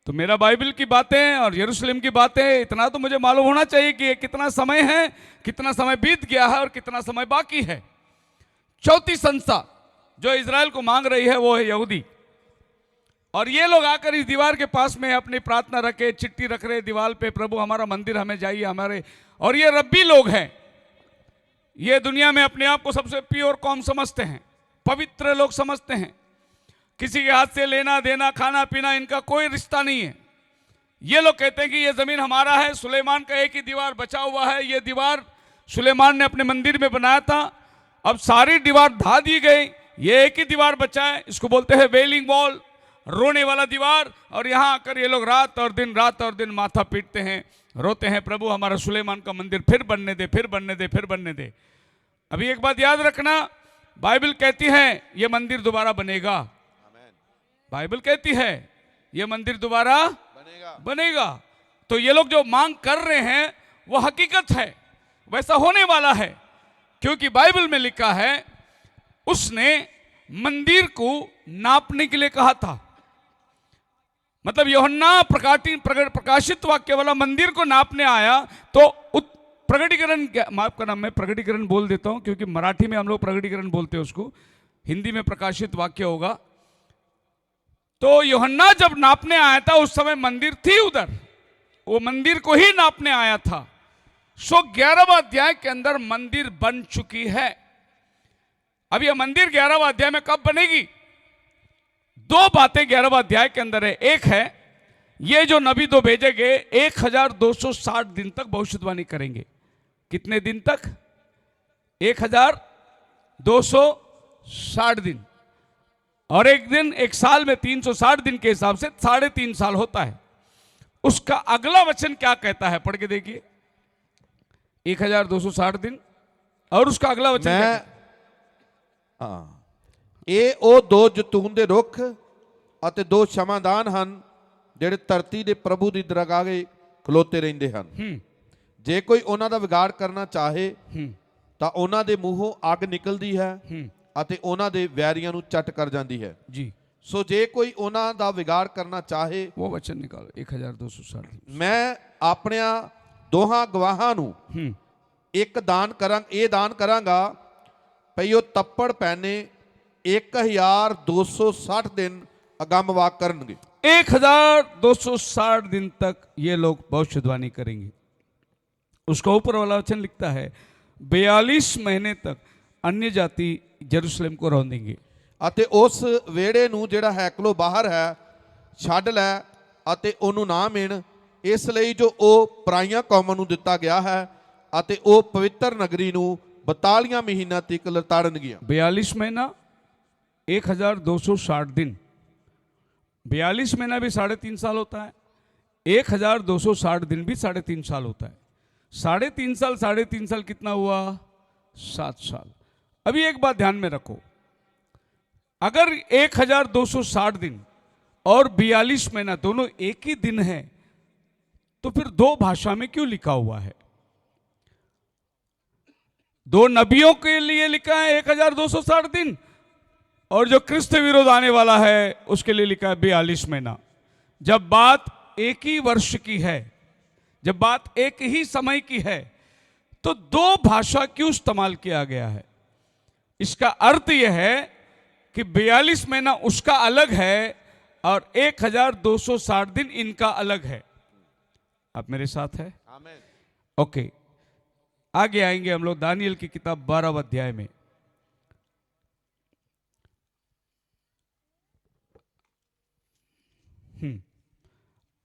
तो मेरा बाइबल की बातें और यरूशलेम की बातें, इतना तो मुझे मालूम होना चाहिए कि कितना समय है, कितना समय बीत गया है और कितना समय बाकी है। चौथी संस्था जो इजराइल को मांग रही है वो है यहूदी, और ये लोग आकर इस दीवार के पास में अपनी प्रार्थना रखे, चिट्ठी रख रहे दीवार पे, प्रभु हमारा मंदिर हमें चाहिए हमारे। और ये रब्बी लोग हैं, ये दुनिया में अपने आप को सबसे प्योर कौम समझते हैं, पवित्र लोग समझते हैं, किसी के हाथ से लेना देना खाना पीना इनका कोई रिश्ता नहीं है। ये लोग कहते हैं कि ये जमीन हमारा है, सुलेमान का एक ही दीवार बचा हुआ है, ये दीवार सुलेमान ने अपने मंदिर में बनाया था, अब सारी दीवार ढा दी गई, ये एक ही दीवार बचा है, इसको बोलते हैं वेलिंग वॉल, रोने वाला दीवार। और यहाँ आकर ये लोग रात और दिन माथा पीटते हैं, रोते हैं, प्रभु हमारा सुलेमान का मंदिर फिर बनने दे, फिर बनने दे, फिर बनने दे। अभी एक बात याद रखना, बाइबल कहती है ये मंदिर दोबारा बनेगा, बाइबल कहती है ये मंदिर दोबारा बनेगा। बनेगा। तो ये लोग जो मांग कर रहे हैं वो हकीकत है, वैसा होने वाला है, क्योंकि बाइबल में लिखा है उसने मंदिर को नापने के लिए कहा था। मतलब यूहन्ना प्रकाशित वाक्य वाला मंदिर को नापने आया तो प्रगटीकरण, माफ करना मैं प्रगटीकरण बोल देता हूं क्योंकि मराठी में हम लोग प्रगटीकरण बोलते हैं उसको, हिंदी में प्रकाशित वाक्य होगा। तो यूहन्ना जब नापने आया था उस समय मंदिर थी उधर, वो मंदिर को ही नापने आया था। सो 11वां अध्याय के अंदर मंदिर बन चुकी है। अब यह मंदिर 11वां अध्याय में कब बनेगी? दो बातें 11वां अध्याय के अंदर है। एक है ये जो नबी दो भेजे गए 1260 दिन तक भविष्यवाणी करेंगे। कितने दिन तक? 1260 दिन। और एक दिन, एक साल में 360 दिन के हिसाब से 3.5 साल होता है। उसका अगला वचन क्या कहता है, पढ़ के देखिए। 1260 दिन और उसका अगला वचन क्या कहता है? ਇਹ ਉਹ ਦੋ ਜਤੂਨ ਦੇ ਰੁੱਖ ਅਤੇ ਦੋ ਸ਼ਮਾਦਾਨ ਹਨ ਜਿਹੜੇ ਧਰਤੀ ਦੇ ਪ੍ਰਭੂ ਦੀ ਦਰਗਾਹ ਅੱਗੇ ਖਲੋਤੇ ਰਹਿੰਦੇ ਹਨ। ਜੇ ਕੋਈ ਉਹਨਾਂ ਦਾ ਵਿਗਾੜ ਕਰਨਾ ਚਾਹੇ ਤਾਂ ਉਹਨਾਂ ਦੇ ਮੂੰਹੋਂ ਅੱਗ ਨਿਕਲਦੀ ਹੈ ਅਤੇ ਉਹਨਾਂ ਦੇ ਵੈਰੀਆਂ ਨੂੰ ਚੱਟ ਕਰ ਜਾਂਦੀ ਹੈ ਜੀ। ਸੋ ਜੇ ਕੋਈ ਉਹਨਾਂ ਦਾ ਵਿਗਾੜ ਕਰਨਾ ਚਾਹੇ वो वचन निकालो 1260 दिन। ਮੈਂ ਆਪਣਿਆਂ ਦੋਹਾਂ ਗਵਾਹਾਂ ਨੂੰ ਇੱਕ ਦਾਨ ਕਰਾਂਗਾ ਭਈ ਉਹ ਤੱਪੜ ਪੈਨੇ 1260 दिन अगमवाक करनगे। 1260 दिन तक ये लोग भविष्यवाणी करेंगे। उसका ऊपर वाला वचन लिखता है 42 महीने तक अन्य जाति यरूशलेम को रौंदेंगे। ਅਤੇ ਉਸ ਵੇੜੇ ਨੂੰ ਜਿਹੜਾ ਹੈਕਲੋਂ ਬਾਹਰ ਹੈ ਛੱਡ ਲੈ ਅਤੇ ਉਹਨੂੰ ਨਾ ਮਿਣ, ਇਸ ਲਈ ਜੋ ਉਹ ਪਰਾਈਆਂ ਕੌਮਾਂ ਨੂੰ ਦਿੱਤਾ ਗਿਆ ਹੈ ਅਤੇ ਉਹ ਪਵਿੱਤਰ ਨਗਰੀ ਨੂੰ 42 ਮਹੀਨਾ ਤੱਕ ਲਤਾੜਨਗੀਆਂ। 42 महीना 1260 दिन। 42 महीना भी 3.5 साल होता है, 1260 दिन भी 3.5 साल होता है। 3.5 साल कितना हुआ? 7 साल। अभी एक बात ध्यान में रखो, अगर 1260 दिन और 42 महीना दोनों एक ही दिन है तो फिर दो भाषा में क्यों लिखा हुआ है? दो नबियों के लिए लिखा है 1260 दिन और जो क्रिस्त विरोध आने वाला है उसके लिए लिखा है 42 महीना। जब बात एक ही वर्ष की है, जब बात एक ही समय की है, तो दो भाषा क्यों इस्तेमाल किया गया है? इसका अर्थ यह है कि 42 महीना उसका अलग है और 1260 दिन इनका अलग है। आप मेरे साथ है? आमीन। ओके, आगे आएंगे हम लोग दानियल की किताब 12वां अध्याय में।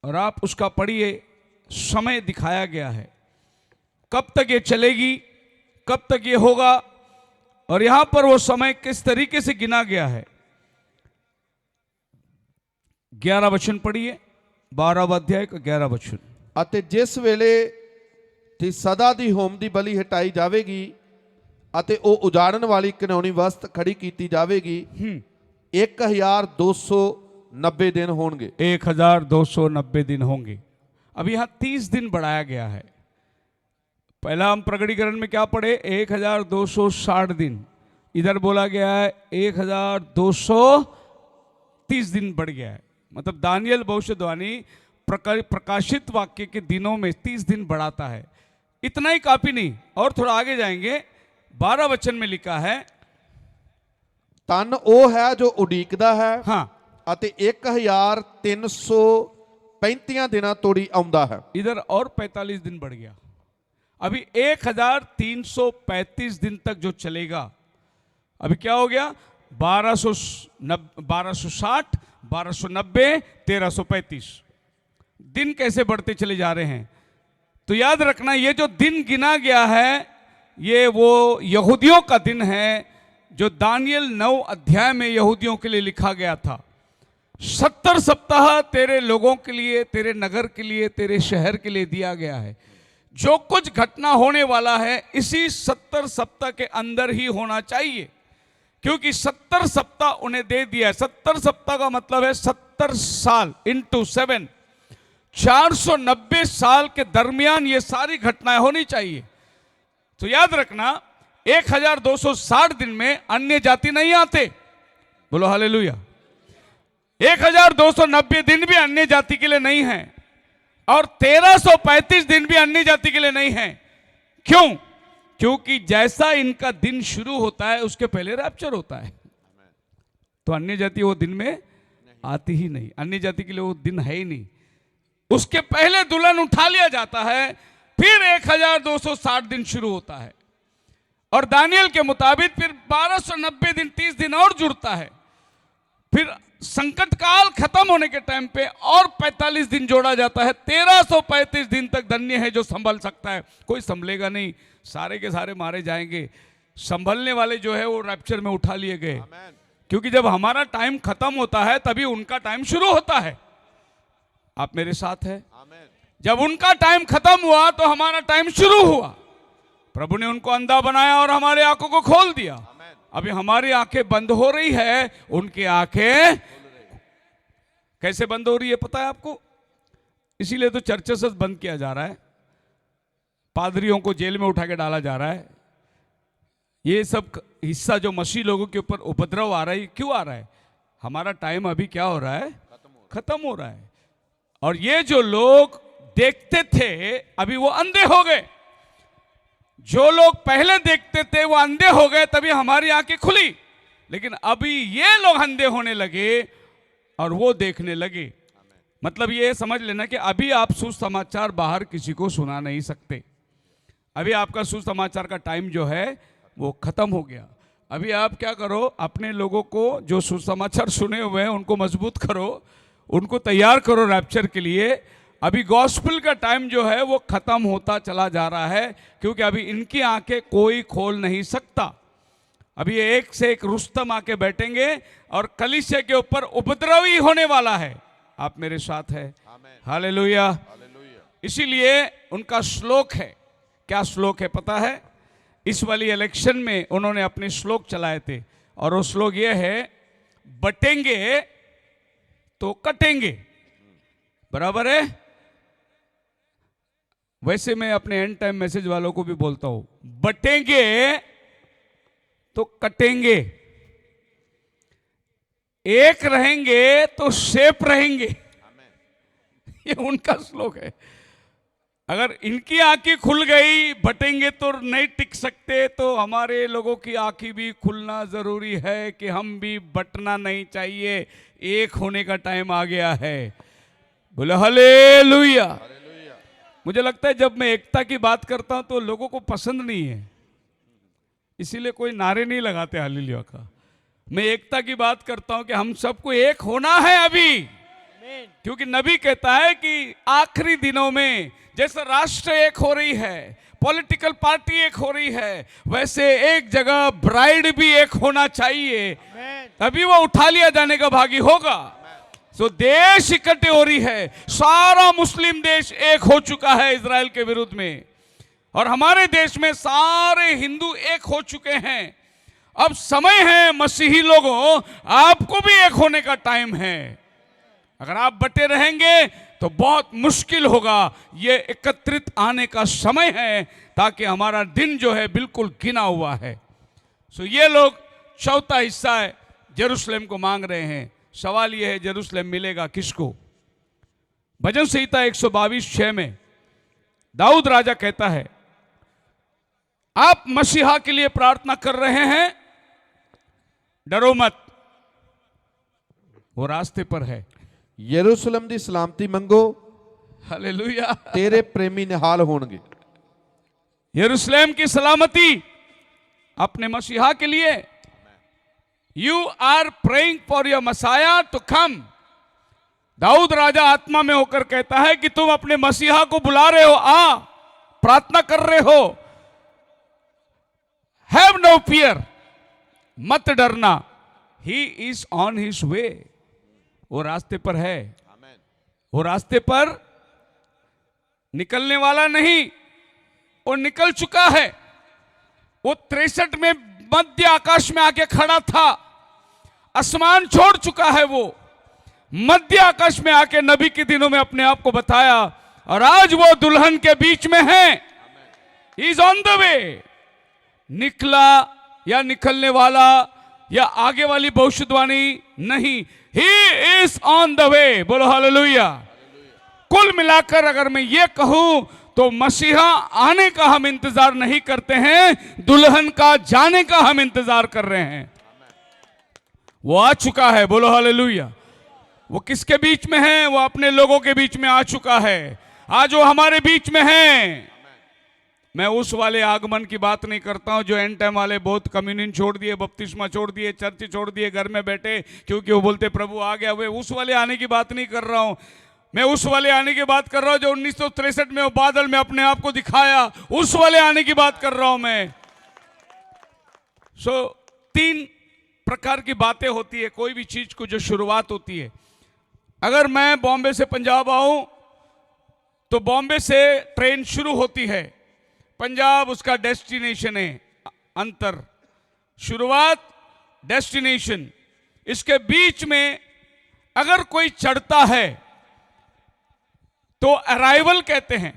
और आप उसका पढ़िए, समय दिखाया गया है कब तक ये चलेगी, कब तक ये होगा, और यहां पर वो समय किस तरीके से गिना गया है। 11 वचन पढ़िए, 12वां अध्याय का 11 वचन। ਅਤੇ ਜਿਸ ਵੇਲੇ ਤੇ ਸਦਾ ਦੀ ਹੋਮ ਦੀ ਬਲੀ ਹਟਾਈ ਜਾਵੇਗੀ ਅਤੇ ਉਹ ਉਜਾੜਨ ਵਾਲੀ ਘਿਨੌਣੀ ਵਸਤ ਖੜੀ ਕੀਤੀ ਜਾਵੇਗੀ 1290 दिन होंगे। 1290 दिन होंगे। अब यहां 30 दिन बढ़ाया गया है। पहला हम प्रकटीकरण में क्या पढ़े? 1260 दिन। इधर बोला गया है 1230 दिन बढ़ गया है। मतलब दानियल भविष्यवाणी प्रकाशित वाक्य के दिनों में 30 दिन बढ़ाता है। इतना ही काफी नहीं, और थोड़ा आगे जाएंगे। 12 वचन में लिखा है तन ਉਹ ਹੈ ਜੋ ਉਡੀਕਦਾ ਹੈ हाँ, ਅਤੇ 1335 ਦਿਨਾਂ ਤੋੜੀ ਆਉਂਦਾ ਹੈ। इधर और 45 दिन बढ़ गया। अभी 1335 दिन तक जो चलेगा। अभी क्या हो गया? 1260, 1290, 1335 दिन कैसे बढ़ते चले जा रहे हैं। तो याद रखना, ये जो दिन गिना गया है ये वो यहूदियों का दिन है जो दानियल 9 अध्याय में यहूदियों के लिए लिखा गया था। 70 सप्ताह तेरे लोगों के लिए, तेरे नगर के लिए, तेरे शहर के लिए दिया गया है। जो कुछ घटना होने वाला है इसी 70 सप्ताह के अंदर ही होना चाहिए, क्योंकि 70 सप्ताह उन्हें दे दिया है। 70 सप्ताह का मतलब है 70 साल इंटू 7, 490 साल के दरमियान ये सारी घटनाएं होनी चाहिए। तो याद रखना 1260 दिन में अन्य जाति नहीं आते, बोलो हालेलुया। 1290 दिन भी अन्य जाति के लिए नहीं है और 1335 दिन भी अन्य जाति के लिए नहीं है। क्यों? क्योंकि जैसा इनका दिन शुरू होता है उसके पहले रैप्चर होता है। तो अन्य जाति वो दिन में आती ही नहीं, अन्य जाति के लिए वो दिन है ही नहीं। उसके पहले दुल्हन उठा लिया जाता है, फिर 1260 दिन शुरू होता है और दानियल के मुताबिक फिर 1290 दिन 30 दिन और जुड़ता है। फिर संकट काल खत्म होने के टाइम पे और 45 दिन जोड़ा जाता है। 1335 दिन तक धन्य है जो संभल सकता है। कोई संभलेगा नहीं, सारे के सारे मारे जाएंगे। संभलने वाले जो है वो रैप्चर में उठा लिए गए, क्योंकि जब हमारा टाइम खत्म होता है तभी उनका टाइम शुरू होता है। आप मेरे साथ है? जब उनका टाइम खत्म हुआ तो हमारा टाइम शुरू हुआ। प्रभु ने उनको अंधा बनाया और हमारे आंखों को खोल दिया। अभी हमारी आंखें बंद हो रही है, उनकी आंखें कैसे बंद हो रही है पता है आपको? इसीलिए तो चर्चेस बंद किया जा रहा है, पादरियों को जेल में उठा के डाला जा रहा है। ये सब हिस्सा जो मसीह लोगों के ऊपर उपद्रव आ रहा है, क्यों आ रहा है? हमारा टाइम अभी क्या हो रहा है? खत्म हो रहा है। और ये जो लोग देखते थे अभी वो अंधे हो गए। जो लोग पहले देखते थे वो अंधे हो गए, तभी हमारी आंखें खुली। लेकिन अभी ये लोग अंधे होने लगे और वो देखने लगे। मतलब ये समझ लेना कि अभी आप सुसमाचार बाहर किसी को सुना नहीं सकते। अभी आपका सुसमाचार का टाइम जो है वो खत्म हो गया। अभी आप क्या करो, अपने लोगों को जो सुसमाचार सुने हुए हैं उनको मजबूत करो, उनको तैयार करो रैप्चर के लिए। अभी गॉस्पेल का टाइम जो है वो खत्म होता चला जा रहा है, क्योंकि अभी इनकी आंखें कोई खोल नहीं सकता। अभी एक से एक रुस्तम आके बैठेंगे और कलीसिया के ऊपर उपद्रवी होने वाला है। आप मेरे साथ है? हालेलुया। इसीलिए उनका श्लोक है। क्या श्लोक है पता है? इस वाली इलेक्शन में उन्होंने अपने श्लोक चलाए थे और वो श्लोक ये है, बटेंगे तो कटेंगे। बराबर है? वैसे मैं अपने एंड टाइम मैसेज वालों को भी बोलता हूं, बटेंगे तो कटेंगे, एक रहेंगे तो सेफ रहेंगे। ये उनका श्लोक है। अगर इनकी आंखें खुल गई, बटेंगे तो नहीं टिक सकते, तो हमारे लोगों की आंखें भी खुलना जरूरी है कि हम भी बटना नहीं चाहिए। एक होने का टाइम आ गया है। बोले हालेलुया। मुझे लगता है जब मैं एकता की बात करता हूं तो लोगों को पसंद नहीं है, इसीलिए कोई नारे नहीं लगाते हालेलुया का। मैं एकता की बात करता हूं कि हम सबको एक होना है अभी, क्योंकि नबी कहता है कि आखिरी दिनों में जैसे राष्ट्र एक हो रही है, पॉलिटिकल पार्टी एक हो रही है, वैसे एक जगह ब्राइड भी एक होना चाहिए, तभी वो उठा लिया जाने का भागी होगा। सो देश इकट्ठे हो रही है। सारा मुस्लिम देश एक हो चुका है इजराइल के विरुद्ध में, और हमारे देश में सारे हिंदू एक हो चुके हैं। अब समय है मसीही लोगों, आपको भी एक होने का टाइम है। अगर आप बटे रहेंगे तो बहुत मुश्किल होगा। ये एकत्रित आने का समय है, ताकि हमारा दिन जो है बिल्कुल गिना हुआ है। सो ये लोग चौथा हिस्सा है जेरूशलेम को मांग रहे हैं। सवाल यह है, जेरूशलेम मिलेगा किसको? भजन संहिता 122:6 में दाऊद राजा कहता है, आप मसीहा के लिए प्रार्थना कर रहे हैं, डरो मत, वो रास्ते पर है। यरूशलेम दी सलामती मंगो, हालेलुया। तेरे प्रेमी निहाल होंगे। यरूशलेम की सलामती अपने मसीहा के लिए। You are praying for your messiah to come. दाऊद राजा आत्मा में होकर कहता है कि तुम अपने मसीहा को बुला रहे हो, आ प्रार्थना कर रहे हो। हैव नो फियर, मत डरना, he is on his way, वो रास्ते पर है। वो रास्ते पर निकलने वाला नहीं, वो निकल चुका है। वो 63 में मध्य आकाश में आके खड़ा था। आसमान छोड़ चुका है, वो मध्य आकाश में आके नबी के दिनों में अपने आप को बताया, और आज वो दुल्हन के बीच में है। Is on the way. निकला या निकलने वाला या आगे वाली भविष्यवाणी नहीं, he is on the way. बोलो हालेलुया। कुल मिलाकर अगर मैं ये कहूं तो मसीहा आने का हम इंतजार नहीं करते हैं, दुल्हन का जाने का हम इंतजार कर रहे हैं। वो आ चुका है। बोलो हालेलुया। वो किसके बीच में है? वो अपने लोगों के बीच में आ चुका है। आज वो हमारे बीच में है। मैं उस वाले आगमन की बात नहीं करता हूं जो एंड टाइम वाले बहुत कम्युनियन छोड़ दिए, बपतिस्मा छोड़ दिए, चर्च छोड़ दिए, घर में बैठे क्योंकि वो बोलते प्रभु आ गया। वे उस वाले आने की बात नहीं कर रहा हूं। मैं उस वाले आने की बात कर रहा हूं जो 1963 में वो बादल में अपने आप को दिखाया, उस वाले आने की बात कर रहा हूं मैं। तीन प्रकार की बातें होती है कोई भी चीज को जो शुरुआत होती है। अगर मैं बॉम्बे से पंजाब आऊं तो बॉम्बे से ट्रेन शुरू होती है, पंजाब उसका डेस्टिनेशन है। अंतर, शुरुआत, डेस्टिनेशन। इसके बीच में अगर कोई चढ़ता है तो अराइवल कहते हैं,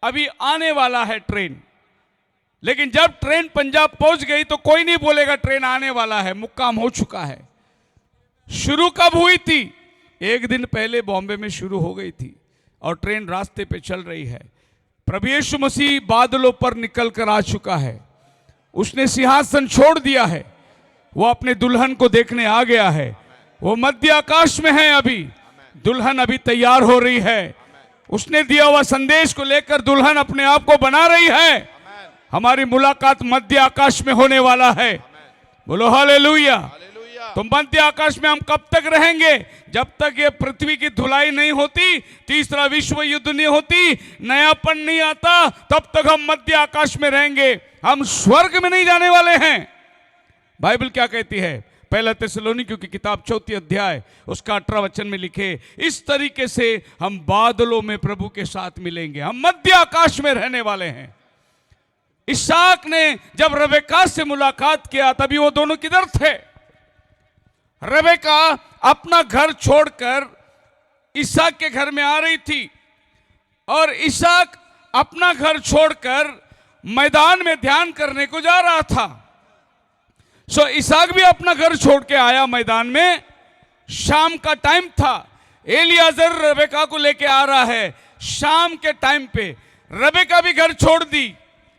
अभी आने वाला है ट्रेन। लेकिन जब ट्रेन पंजाब पहुंच गई तो कोई नहीं बोलेगा ट्रेन आने वाला है, मुक्काम हो चुका है। शुरू कब हुई थी? एक दिन पहले बॉम्बे में शुरू हो गई थी और ट्रेन रास्ते पे चल रही है। प्रभु यीशु मसीह बादलों पर निकल कर आ चुका है। उसने सिंहासन छोड़ दिया है, वो अपने दुल्हन को देखने आ गया है। वो मध्य आकाश में है अभी, दुल्हन अभी तैयार हो रही है। उसने दिया हुआ संदेश को लेकर दुल्हन अपने आप को बना रही है। हमारी मुलाकात मध्य आकाश में होने वाला है। बोलो हालेलुया। तो मध्य आकाश में हम कब तक रहेंगे? जब तक ये पृथ्वी की धुलाई नहीं होती, तीसरा विश्व युद्ध नहीं होती, नयापन नहीं आता, तब तक हम मध्य आकाश में रहेंगे। हम स्वर्ग में नहीं जाने वाले हैं। बाइबल क्या कहती है? पहला थिस्सलुनीकियों की किताब 4 अध्याय उसका 18 वचन में लिखे, इस तरीके से हम बादलों में प्रभु के साथ मिलेंगे। हम मध्य आकाश में रहने वाले हैं। इसहाक ने जब रेबेका से मुलाकात किया तभी वो दोनों किधर थे? रेबेका अपना घर छोड़कर इसहाक के घर में आ रही थी और इसहाक अपना घर छोड़कर मैदान में ध्यान करने को जा रहा था। इसहाक भी अपना घर छोड़ के आया मैदान में। शाम का टाइम था। एलियाजर रेबेका को लेके आ रहा है। शाम के टाइम पे रेबेका भी घर छोड़ दी,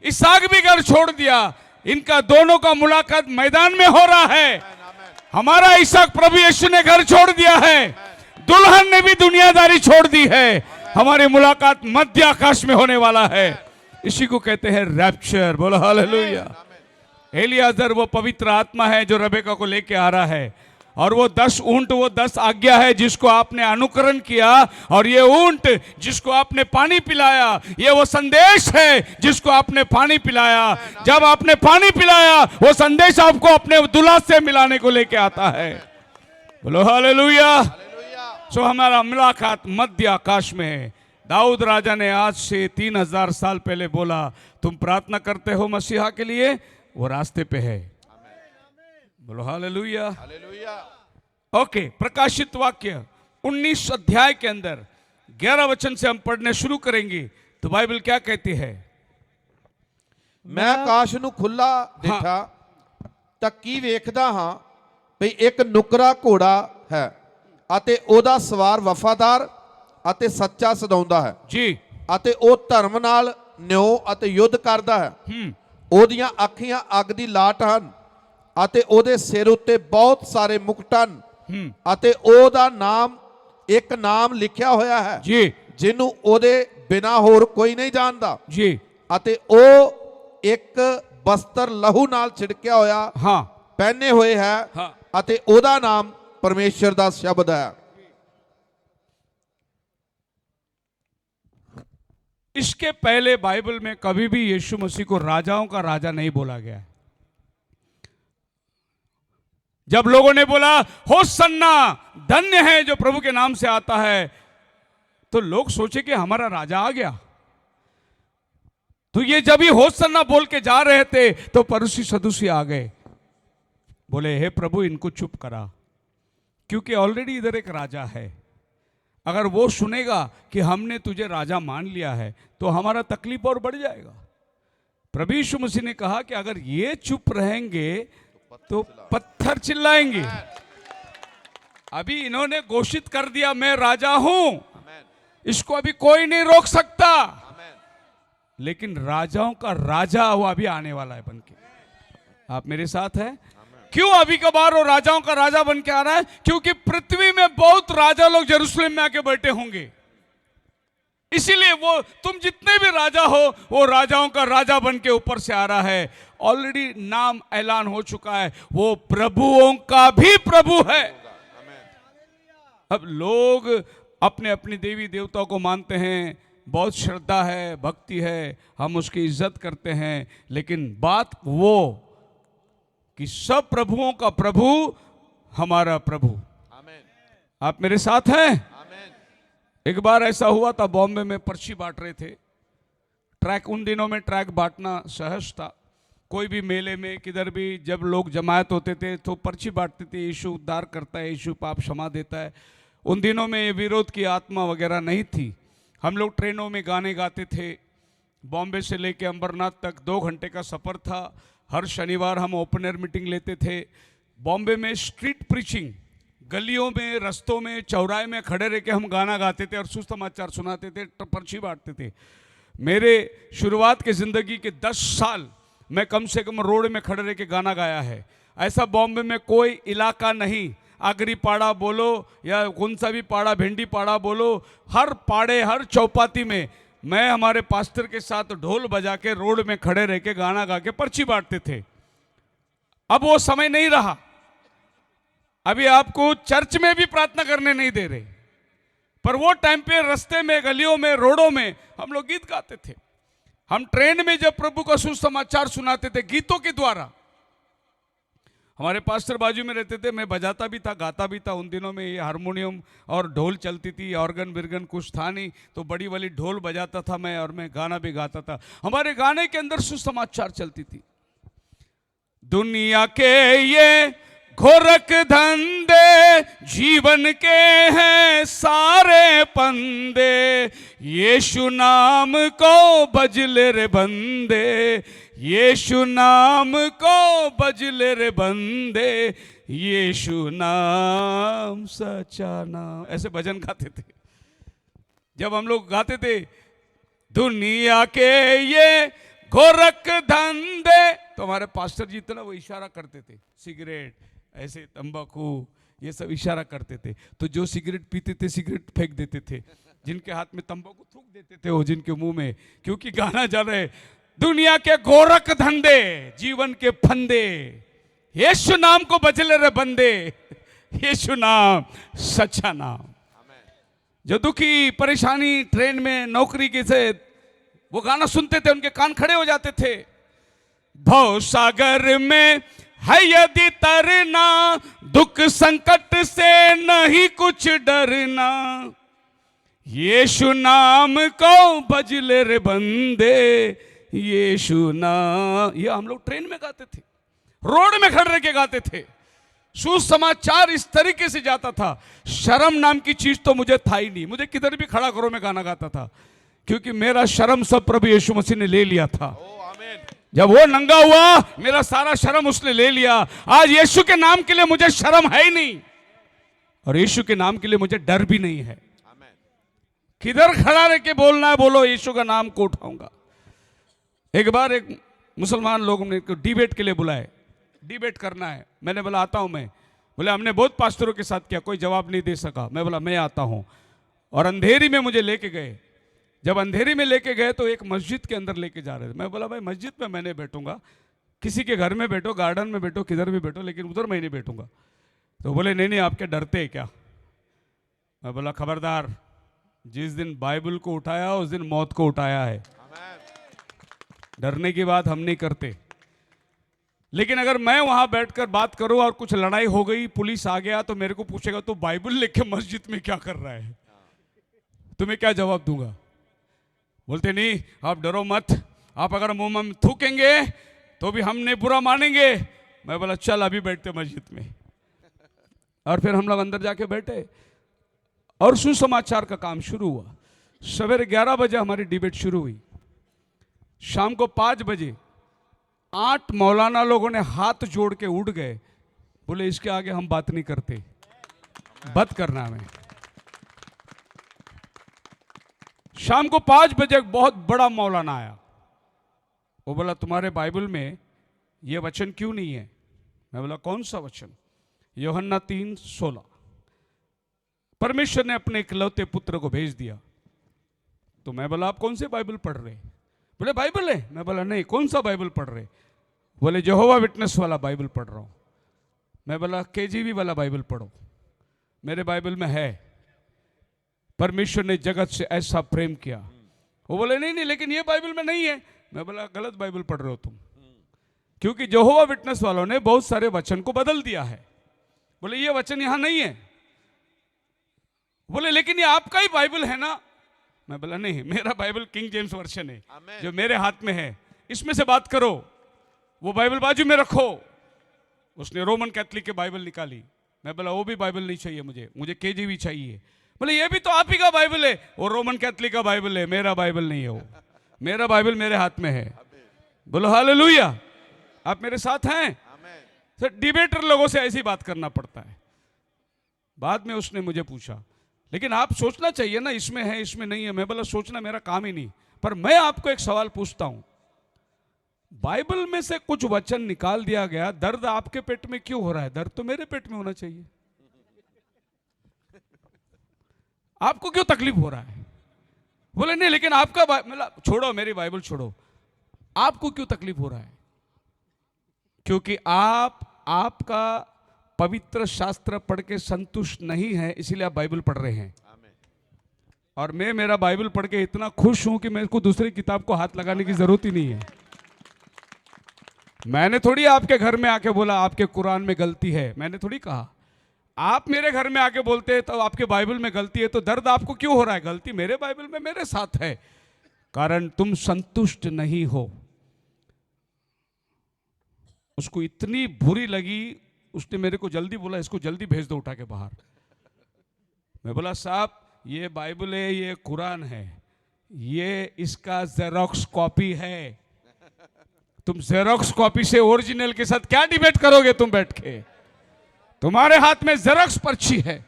इसहाक भी घर छोड़ दिया। इनका दोनों का मुलाकात मैदान में हो रहा है। हमारा इसहाक प्रभु यीशु ने घर छोड़ दिया है, दुल्हन ने भी दुनियादारी छोड़ दी है। हमारी मुलाकात मध्य आकाश में होने वाला है। इसी को कहते हैं रैप्चर। बोलो हालेलुया। एलियाजर वो पवित्र आत्मा है जो रेबेका को लेके आ रहा है, और वो 10 ऊंट, वो 10 आज्ञा है जिसको आपने अनुकरण किया, और ये ऊंट जिसको आपने पानी पिलाया, ये वो संदेश है जिसको आपने पानी पिलाया। जब आपने पानी पिलाया वो संदेश आपको अपने दुल्हा से मिलाने को लेके आता है। बोलो हालेलुया। हमारा मुलाकात मध्य आकाश में है। दाऊद राजा ने आज से 3000 साल पहले बोला, तुम प्रार्थना करते हो मसीहा के लिए, वो रास्ते पे है। बोलो हालेलुया। ओके, प्रकाशित वाक्य 19 अध्याय के अंदर 11 वचन से हम पढ़ने शुरू करेंगे। तो बाइबल क्या कहती है? मैं आकाश ਨੂੰ ਖੁੱਲਾ ਦੇਖਾ ਤਾਂ ਕੀ ਵੇਖਦਾ ਹਾਂ ਭਈ ਇੱਕ ਨੁਕਰਾ ਘੋੜਾ ਹੈ ਅਤੇ ਉਹਦਾ ਸਵਾਰ ਵਫਾਦਾਰ ਅਤੇ ਸੱਚਾ ਸਦਾਉਂਦਾ ਹੈ ਜੀ, ਅਤੇ ਉਹ ਧਰਮ ਨਾਲ ਨਿਉ ਅਤੇ ਯੁੱਧ ਕਰਦਾ ਹੈ। ਉਹਦੀਆਂ ਅੱਖੀਆਂ ਅੱਗ ਦੀ ਲਾਟ ਹਨ ਅਤੇ ਉਹਦੇ ਸਿਰ ਉੱਤੇ ਬਹੁਤ ਸਾਰੇ ਮੁਕਟ ਹਨ ਅਤੇ ਉਹਦਾ ਨਾਮ ਇੱਕ ਨਾਮ ਲਿਖਿਆ ਹੋਇਆ ਹੈ ਜੀ, ਜਿਹਨੂੰ ਉਹਦੇ ਬਿਨਾ ਹੋਰ ਕੋਈ ਨਹੀਂ ਜਾਣਦਾ ਜੀ। ਅਤੇ ਉਹ ਇੱਕ ਬਸਤਰ ਲਹੂ ਨਾਲ ਛਿੜਕਿਆ ਹੋਇਆ ਹਾਂ ਪਹਿਨੇ ਹੋਏ ਹੈ ਹਾਂ ਅਤੇ ਉਹਦਾ ਨਾਮ परमेश्वर ਦਾ शब्द है। इसके पहले बाइबल में कभी भी यीशु मसीह को राजाओं का राजा नहीं बोला गया। जब लोगों ने बोला होसन्ना, धन्य है जो प्रभु के नाम से आता है, तो लोग सोचे कि हमारा राजा आ गया। तो ये जब ही होसन्ना बोल के जा रहे थे तो पड़ोसी सदुसी आ गए, बोले हे प्रभु इनको चुप करा, क्योंकि ऑलरेडी इधर एक राजा है। अगर वो सुनेगा कि हमने तुझे राजा मान लिया है तो हमारा तकलीफ और बढ़ जाएगा। प्रभु यीशु मसीह ने कहा कि अगर ये चुप रहेंगे तो पत्थर चिल्लाएंगे। अभी इन्होंने घोषित कर दिया मैं राजा हूं, इसको अभी कोई नहीं रोक सकता, लेकिन राजाओं का राजा वो अभी आने वाला है बनके। आप मेरे साथ हैं? क्यों अभी कबार वो राजाओं का राजा बन के आ रहा है? क्योंकि पृथ्वी में बहुत राजा लोग यरूशलेम में आके बैठे होंगे, इसीलिए वो तुम जितने भी राजा हो वो राजाओं का राजा बन के ऊपर से आ रहा है। ऑलरेडी नाम ऐलान हो चुका है, वो प्रभुओं का भी प्रभु है। अब लोग अपने अपने देवी देवताओं को मानते हैं, बहुत श्रद्धा है, भक्ति है, हम उसकी इज्जत करते हैं, लेकिन बात वो कि सब प्रभुओं का प्रभु हमारा प्रभु। आप मेरे साथ हैं? एक बार ऐसा हुआ था, बॉम्बे में पर्ची बांट रहे थे। ट्रैक, उन दिनों में ट्रैक बांटना सहज था। कोई भी मेले में किधर भी जब लोग जमायत होते थे तो पर्ची बांटते थे, यीशु उद्धार करता है, यीशु पाप क्षमा देता है। उन दिनों में ये विरोध की आत्मा वगैरह नहीं थी। हम लोग ट्रेनों में गाने गाते थे। बॉम्बे से लेके अंबरनाथ तक 2 घंटे का सफ़र था। हर शनिवार हम ओपन एयर मीटिंग लेते थे। बॉम्बे में स्ट्रीट प्रीचिंग, गलियों में, रस्तों में, चौराहे में खड़े रह के हम गाना गाते थे और सुसमाचार सुनाते थे, पर्ची बांटते थे। मेरे शुरुआत के ज़िंदगी के 10 साल मैं कम से कम रोड में खड़े रह के गाना गाया है। ऐसा बॉम्बे में कोई इलाका नहीं, आगरी पाड़ा बोलो या कौन सा भी पाड़ा, भिंडी पाड़ा बोलो, हर पाड़े, हर चौपाती में मैं हमारे पास्टर के साथ ढोल बजा के रोड में खड़े रह के गाना गा के पर्ची बांटते थे। अब वो समय नहीं रहा। अभी आपको चर्च में भी प्रार्थना करने नहीं दे रहे, पर वो टाइम पे रास्ते में, गलियों में, रोडों में हम लोग गीत गाते थे। हम ट्रेन में जब प्रभु का सुसमाचार सुनाते थे गीतों के द्वारा। हमारे पास्टर बाजू में रहते थे, मैं बजाता भी था, गाता भी था। उन दिनों में ये हारमोनियम और ढोल चलती थी, ऑर्गन बिर्गन कुछ था नहीं, तो बड़ी वाली ढोल बजाता था मैं, और मैं गाना भी गाता था। हमारे गाने के अंदर सुसमाचार चलती थी। दुनिया के ये घोरक धंधे जीवन के हैं सारे पंदे, यीशु नाम को बजले रे बंदे, यीशु नाम को बजले रे बंदे, यीशु नाम सच्चा नाम। ऐसे भजन गाते थे जब हम लोग गाते थे। दुनिया के ये घोरक धंधे, तो हमारे पास्टर जी थे ना, वो इशारा करते थे, सिगरेट, ऐसे तंबाकू, ये सब इशारा करते थे। तो जो सिगरेट पीते थे सिगरेट फेंक देते थे, जिनके हाथ में तंबाकू थूक देते थे वो जिनके मुंह में, क्योंकि गाना चल रहे दुनिया के गोरख धंधे जीवन के फंदे, यीशु नाम को बचले रे बंदे, यीशु नाम सच्चा नाम। जो दुखी, परेशानी, ट्रेन में, नौकरी के से वो गाना सुनते थे, उनके कान खड़े हो जाते थे। भव सागर में है यदि तरना, दुख संकट से नहीं कुछ डरना, यीशु नाम को बजले रे बंदे, यीशु नाम। ये हम लोग ट्रेन में गाते थे, रोड में खड़े रह के गाते थे। सुसमाचार इस तरीके से जाता था। शर्म नाम की चीज तो मुझे था ही नहीं। मुझे किधर भी खड़ा करो मैं गाना गाता था, क्योंकि मेरा शर्म सब प्रभु यीशु मसीह ने ले लिया था। जब वो नंगा हुआ मेरा सारा शर्म उसने ले लिया। आज यीशु के नाम के लिए मुझे शर्म है ही नहीं, और यीशु के नाम के लिए मुझे डर भी नहीं है। किधर खड़ा रह के बोलना है बोलो, यीशु का नाम को उठाऊंगा। एक बार एक मुसलमान लोग ने डिबेट के लिए बुलाए, डिबेट करना है। मैंने बोला आता हूं मैं। बोले हमने बहुत पास्टरों के साथ किया, कोई जवाब नहीं दे सका। मैं बोला मैं आता हूं, और अंधेरी में मुझे लेके गए। जब अंधेरी में लेके गए तो एक मस्जिद के अंदर लेके जा रहे थे। मैं बोला भाई मस्जिद में मैं नहीं बैठूंगा, किसी के घर में बैठो, गार्डन में बैठो, किधर भी बैठो, लेकिन उधर मैं नहीं बैठूंगा। तो बोले नहीं नहीं, आप क्या डरते हैं क्या? मैं बोला खबरदार, जिस दिन बाइबल को उठाया उस दिन मौत को उठाया है। डरने की बात हम नहीं करते। लेकिन अगर मैं वहां बैठकर बात करूं और कुछ लड़ाई हो गई, पुलिस आ गया, तो मेरे को पूछेगा तो बाइबल लेके मस्जिद में क्या कर रहा है, तो मैं क्या जवाब दूंगा? बोलते नहीं आप डरो मत, आप अगर मुंह में थूकेंगे तो भी हमने बुरा मानेंगे। मैं बोला चल अभी बैठते मस्जिद में। और फिर हम लोग अंदर जाके बैठे और सुसमाचार का काम शुरू हुआ। सवेरे 11 बजे हमारी डिबेट शुरू हुई। शाम को 5 बजे 8 मौलाना लोगों ने हाथ जोड़ के उठ गए, बोले इसके आगे हम बात नहीं करते, बंद करना हमें। शाम को 5 बजे एक बहुत बड़ा मौलाना आया। वो बोला तुम्हारे बाइबल में ये वचन क्यों नहीं है? मैं बोला कौन सा वचन? यूहन्ना 3:16, परमेश्वर ने अपने इकलौते पुत्र को भेज दिया। तो मैं बोला आप कौन से बाइबल पढ़ रहे? बोले बाइबल है। मैं बोला नहीं, कौन सा बाइबल पढ़ रहे? बोले यहोवा विटनेस वाला बाइबल पढ़ रहा हूं। मैं बोला केजीवी वाला बाइबल पढ़ो, मेरे बाइबल में है परमेश्वर ने जगत से ऐसा प्रेम किया। वो बोले नहीं नहीं, लेकिन ये बाइबल में नहीं है। मैं बोला गलत बाइबल पढ़ रहे हो तुम, क्योंकि यहोवा विटनेस वालों ने बहुत सारे वचन को बदल दिया है। बोले ये वचन यहां नहीं है। बोले लेकिन ये आपका ही बाइबल है ना? मैं बोला नहीं, मेरा बाइबल किंग जेम्स वर्जन है जो मेरे हाथ में है, इसमें से बात करो। वो बाइबल बाजू में रखो। उसने रोमन कैथलिक के बाइबल निकाली। मैं बोला वो भी बाइबल नहीं चाहिए मुझे केजीवी चाहिए। बोले ये भी तो आप ही का बाइबल है। वो रोमन कैथलिक का बाइबल है, मेरा बाइबल नहीं है वो। मेरा बाइबल मेरे हाथ में है। बोलो हालेलुया, आप मेरे साथ हैं? सर डिबेटर लोगों से ऐसी बात करना पड़ता है। बाद में उसने मुझे पूछा लेकिन आप सोचना चाहिए ना, इसमें है इसमें नहीं है। मैं बोला सोचना मेरा काम ही नहीं, पर मैं आपको एक सवाल पूछता हूं, बाइबल में से कुछ वचन निकाल दिया गया, दर्द आपके पेट में क्यों हो रहा है? दर्द तो मेरे पेट में होना चाहिए। आपको क्यों तकलीफ हो रहा है? बोले नहीं लेकिन आपका मतलब छोड़ो, मेरी बाइबल छोड़ो, आपको क्यों तकलीफ हो रहा है? क्योंकि आपका पवित्र शास्त्र पढ़ के संतुष्ट नहीं है, इसीलिए आप बाइबल पढ़ रहे हैं। और मैं मेरा बाइबल पढ़ के इतना खुश हूं कि मेरे को दूसरी किताब को हाथ लगाने की जरूरत ही नहीं है। मैंने थोड़ी आपके घर में आके बोला आपके कुरान में गलती है, मैंने थोड़ी कहा। आप मेरे घर में आके बोलते हैं तो आपके बाइबल में गलती है, तो दर्द आपको क्यों हो रहा है? गलती मेरे बाइबल में मेरे साथ है, कारण तुम संतुष्ट नहीं हो। उसको इतनी बुरी लगी, उसने मेरे को जल्दी बोला इसको जल्दी भेज दो उठा के बाहर। मैं बोला साहब ये बाइबल है, ये कुरान है, ये इसका जेरोक्स कॉपी है। तुम जेरोक्स कॉपी से ओरिजिनल के साथ क्या डिबेट करोगे? तुम बैठ के, तुम्हारे हाथ में जेरोक्स पर्ची है।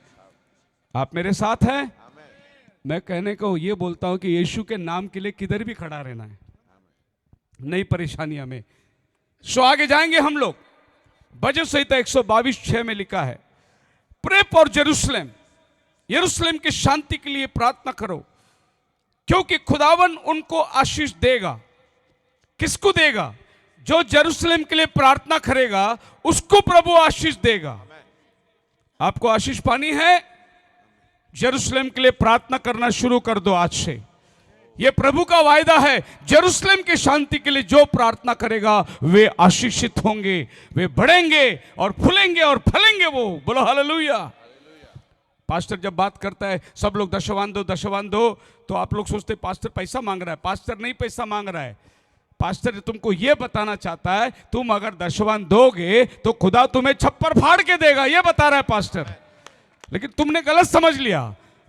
आप मेरे साथ हैं? मैं कहने को ये बोलता हूं कि यीशु के नाम के लिए किधर भी खड़ा रहना है, नई परेशानियां में। सो आगे जाएंगे हम लोग। भजन संहिता 122:6 में लिखा है, प्रे फॉर जेरूशलेम, यरूशलेम की शांति के लिए प्रार्थना करो, क्योंकि खुदावन उनको आशीष देगा। किसको देगा? जो जेरूशलेम के लिए प्रार्थना करेगा उसको प्रभु आशीष देगा। आपको आशीष पानी है? जेरूशलेम के लिए प्रार्थना करना शुरू कर दो आज से। यह प्रभु का वायदा है, जेरूशलेम की शांति के लिए जो प्रार्थना करेगा वे आशीषित होंगे, वे बढ़ेंगे और फूलेंगे और फलेंगे। वो बोलो हालेलुया। पास्टर जब बात करता है सब लोग दशवान दो दशवान दो, तो आप लोग सोचते पास्टर पैसा मांग रहा है। पास्टर नहीं पैसा मांग रहा है। पास्टर तुमको यह बताना चाहता है तुम अगर दशवान दोगे तो खुदा तुम्हें छप्पर फाड़ के देगा, यह बता रहा है पास्टर। लेकिन तुमने गलत समझ लिया।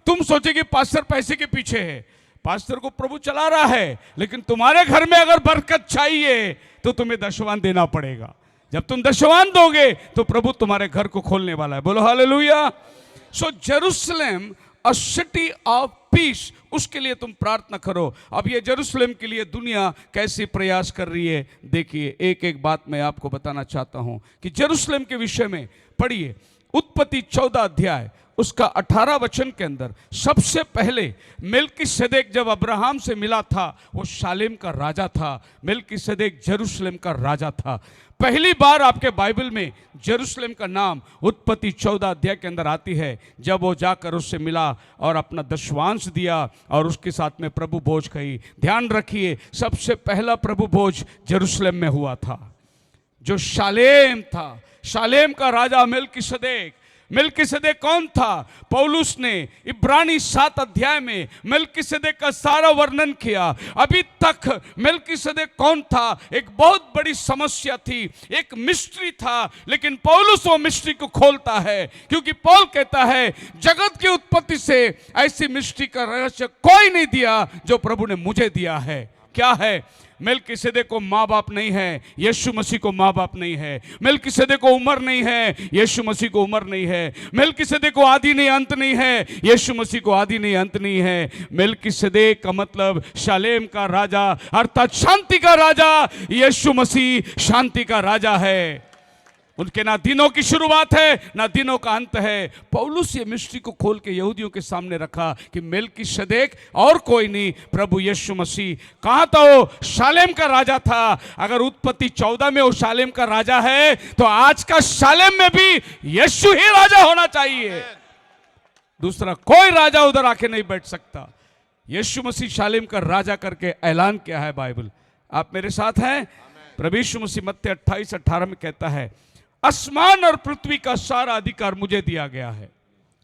तुम सोचे कि पास्टर पैसे के पीछे है। पास्टर को प्रभु चला रहा है, लेकिन तुम्हारे घर में अगर बरकत चाहिए तो तुम्हें दशवान देना पड़ेगा। जब तुम दशवान दोगे तो प्रभु तुम्हारे घर को खोलने वाला है। बोलो hallelujah. So Jerusalem a city of peace, उसके लिए तुम प्रार्थना करो। अब ये जेरूशलेम के लिए दुनिया कैसे प्रयास कर रही है, देखिए एक एक बात मैं आपको बताना चाहता हूं कि जेरूशलेम के विषय में पढ़िए। उत्पत्ति 14 अध्याय उसका 18 वचन के अंदर सबसे पहले मेल्कीसेदेक जब अब्राहम से मिला था, वो शालेम का राजा था। मेल्कीसेदेक जेरूशलेम का राजा था। पहली बार आपके बाइबल में जेरूशलेम का नाम उत्पत्ति 14 अध्याय के अंदर आती है, जब वो जाकर उससे मिला और अपना दशवांश दिया और उसके साथ में प्रभु भोज खाई। ध्यान रखिए, सबसे पहला प्रभु भोज जेरूशलेम में हुआ था। जो शालेम था, शालेम का राजा मेल्कीसेदेक, मेलकिसेदेक कौन था? पौलुस ने इब्रानी 7 अध्याय में मेलकिसेदेक का सारा वर्णन किया। अभी तक मेलकिसेदेक कौन था एक बहुत बड़ी समस्या थी, एक मिस्ट्री था, लेकिन पौलुस वो मिस्ट्री को खोलता है, क्योंकि पौल कहता है जगत की उत्पत्ति से ऐसी मिस्ट्री का रहस्य कोई नहीं दिया जो प्रभु ने मुझे दिया है। क्या है? मेलकिसेदेक को माँ बाप नहीं है, यीशु मसीह को माँ बाप नहीं है। मेलकिसेदेक को उम्र नहीं है, यीशु मसीह को उम्र नहीं है। मेलकिसेदेक को आदि नहीं अंत नहीं है, यीशु मसीह को आदि नहीं अंत नहीं है। मेलकिसेदेक का मतलब शालेम का राजा अर्थात शांति का राजा। यीशु मसीह शांति का राजा है। उनके ना दिनों की शुरुआत है ना दिनों का अंत है। पौलुस ये मिस्ट्री को खोल के यहूदियों के सामने रखा कि मेलकिसेदेक और कोई नहीं, प्रभु यीशु मसीह। कहाँ था वो? शालेम का राजा था। अगर उत्पत्ति 14 में वो शालेम का राजा है तो आज का शालेम में भी यीशु ही राजा होना चाहिए। दूसरा कोई राजा उधर आके नहीं बैठ सकता। यीशु मसीह शालेम का राजा करके ऐलान किया है बाइबल। आप मेरे साथ हैं? प्रभु यीशु मसीह मत्ती 28:18 में कहता है आसमान और पृथ्वी का सारा अधिकार मुझे दिया गया है।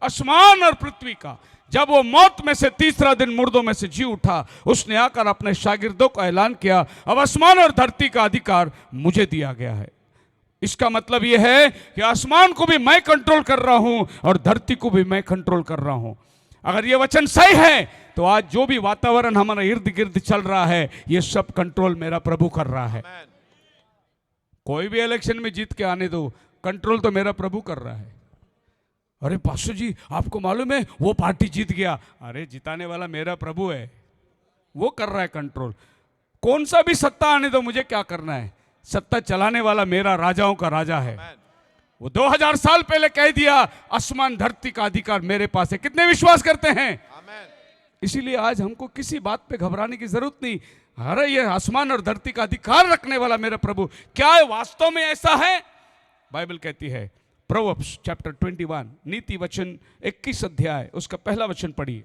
आसमान और पृथ्वी का। जब वो मौत में से तीसरा दिन मुर्दों में से जी उठा, उसने आकर अपने शागिर्दों को ऐलान किया अब आसमान और धरती का अधिकार मुझे दिया गया है। इसका मतलब यह है कि आसमान को भी मैं कंट्रोल कर रहा हूं और धरती को भी मैं कंट्रोल कर रहा हूं। अगर ये वचन सही है तो आज जो भी वातावरण हमारा इर्द गिर्द चल रहा है ये सब कंट्रोल मेरा प्रभु कर रहा है। कोई भी इलेक्शन में जीत के आने दो, कंट्रोल तो मेरा प्रभु कर रहा है। अरे पास्टर जी आपको मालूम है वो पार्टी जीत गया। अरे जिताने वाला मेरा प्रभु है, वो कर रहा है कंट्रोल। कौन सा भी सत्ता आने दो, मुझे क्या करना है? सत्ता चलाने वाला मेरा राजाओं का राजा है। वो 2000 साल पहले कह दिया आसमान धरती का अधिकार मेरे पास है। कितने विश्वास करते हैं? इसीलिए आज हमको किसी बात पे घबराने की जरूरत नहीं। अरे ये आसमान और धरती का अधिकार रखने वाला मेरा प्रभु, क्या है वास्तव में ऐसा है? बाइबल कहती है प्रोवर्ब्स चैप्टर 21 नीति वचन 21 अध्याय उसका पहला वचन पढ़िए।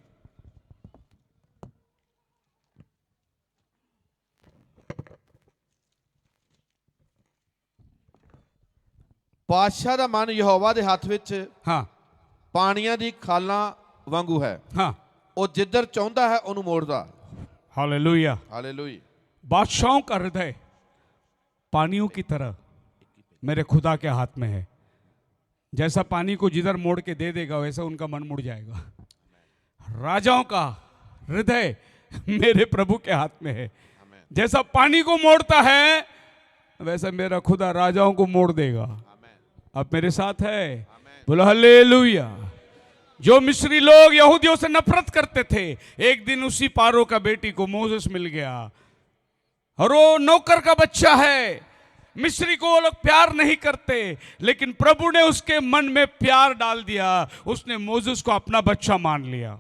ਪਾਤਸ਼ਾਹ ਦਾ ਮਨ ਯਹੋਵਾ ਦੇ ਹੱਥ ਵਿੱਚ हाँ ਪਾਣੀਆਂ ਦੀ ਖਾਲਾਂ ਵਾਂਗੂ ਹੈ। हाँ ਉਹ ਜਿੱਧਰ ਚਾਹੁੰਦਾ ਹੈ ਉਹਨੂੰ ਮੋੜਦਾ। हालेलुया। ਹਾਲੇਲੂਇਆ। बादशाहों का हृदय पानियों की तरह मेरे खुदा के हाथ में है। जैसा पानी को जिधर मोड़ के दे देगा वैसा उनका मन मुड़ जाएगा। राजाओं का हृदय मेरे प्रभु के हाथ में है। जैसा पानी को मोड़ता है वैसा मेरा खुदा राजाओं को मोड़ देगा। आप मेरे साथ है? बोलो हालेलुया। जो मिस्री लोग यहूदियों से नफरत करते थे, एक दिन उसी पारो का बेटी को मोसेस मिल गया और वो नौकर का बच्चा है। मिस्री को वो लोग प्यार नहीं करते, लेकिन प्रभु ने उसके मन में प्यार डाल दिया। उसने मोसेस को अपना बच्चा मान लिया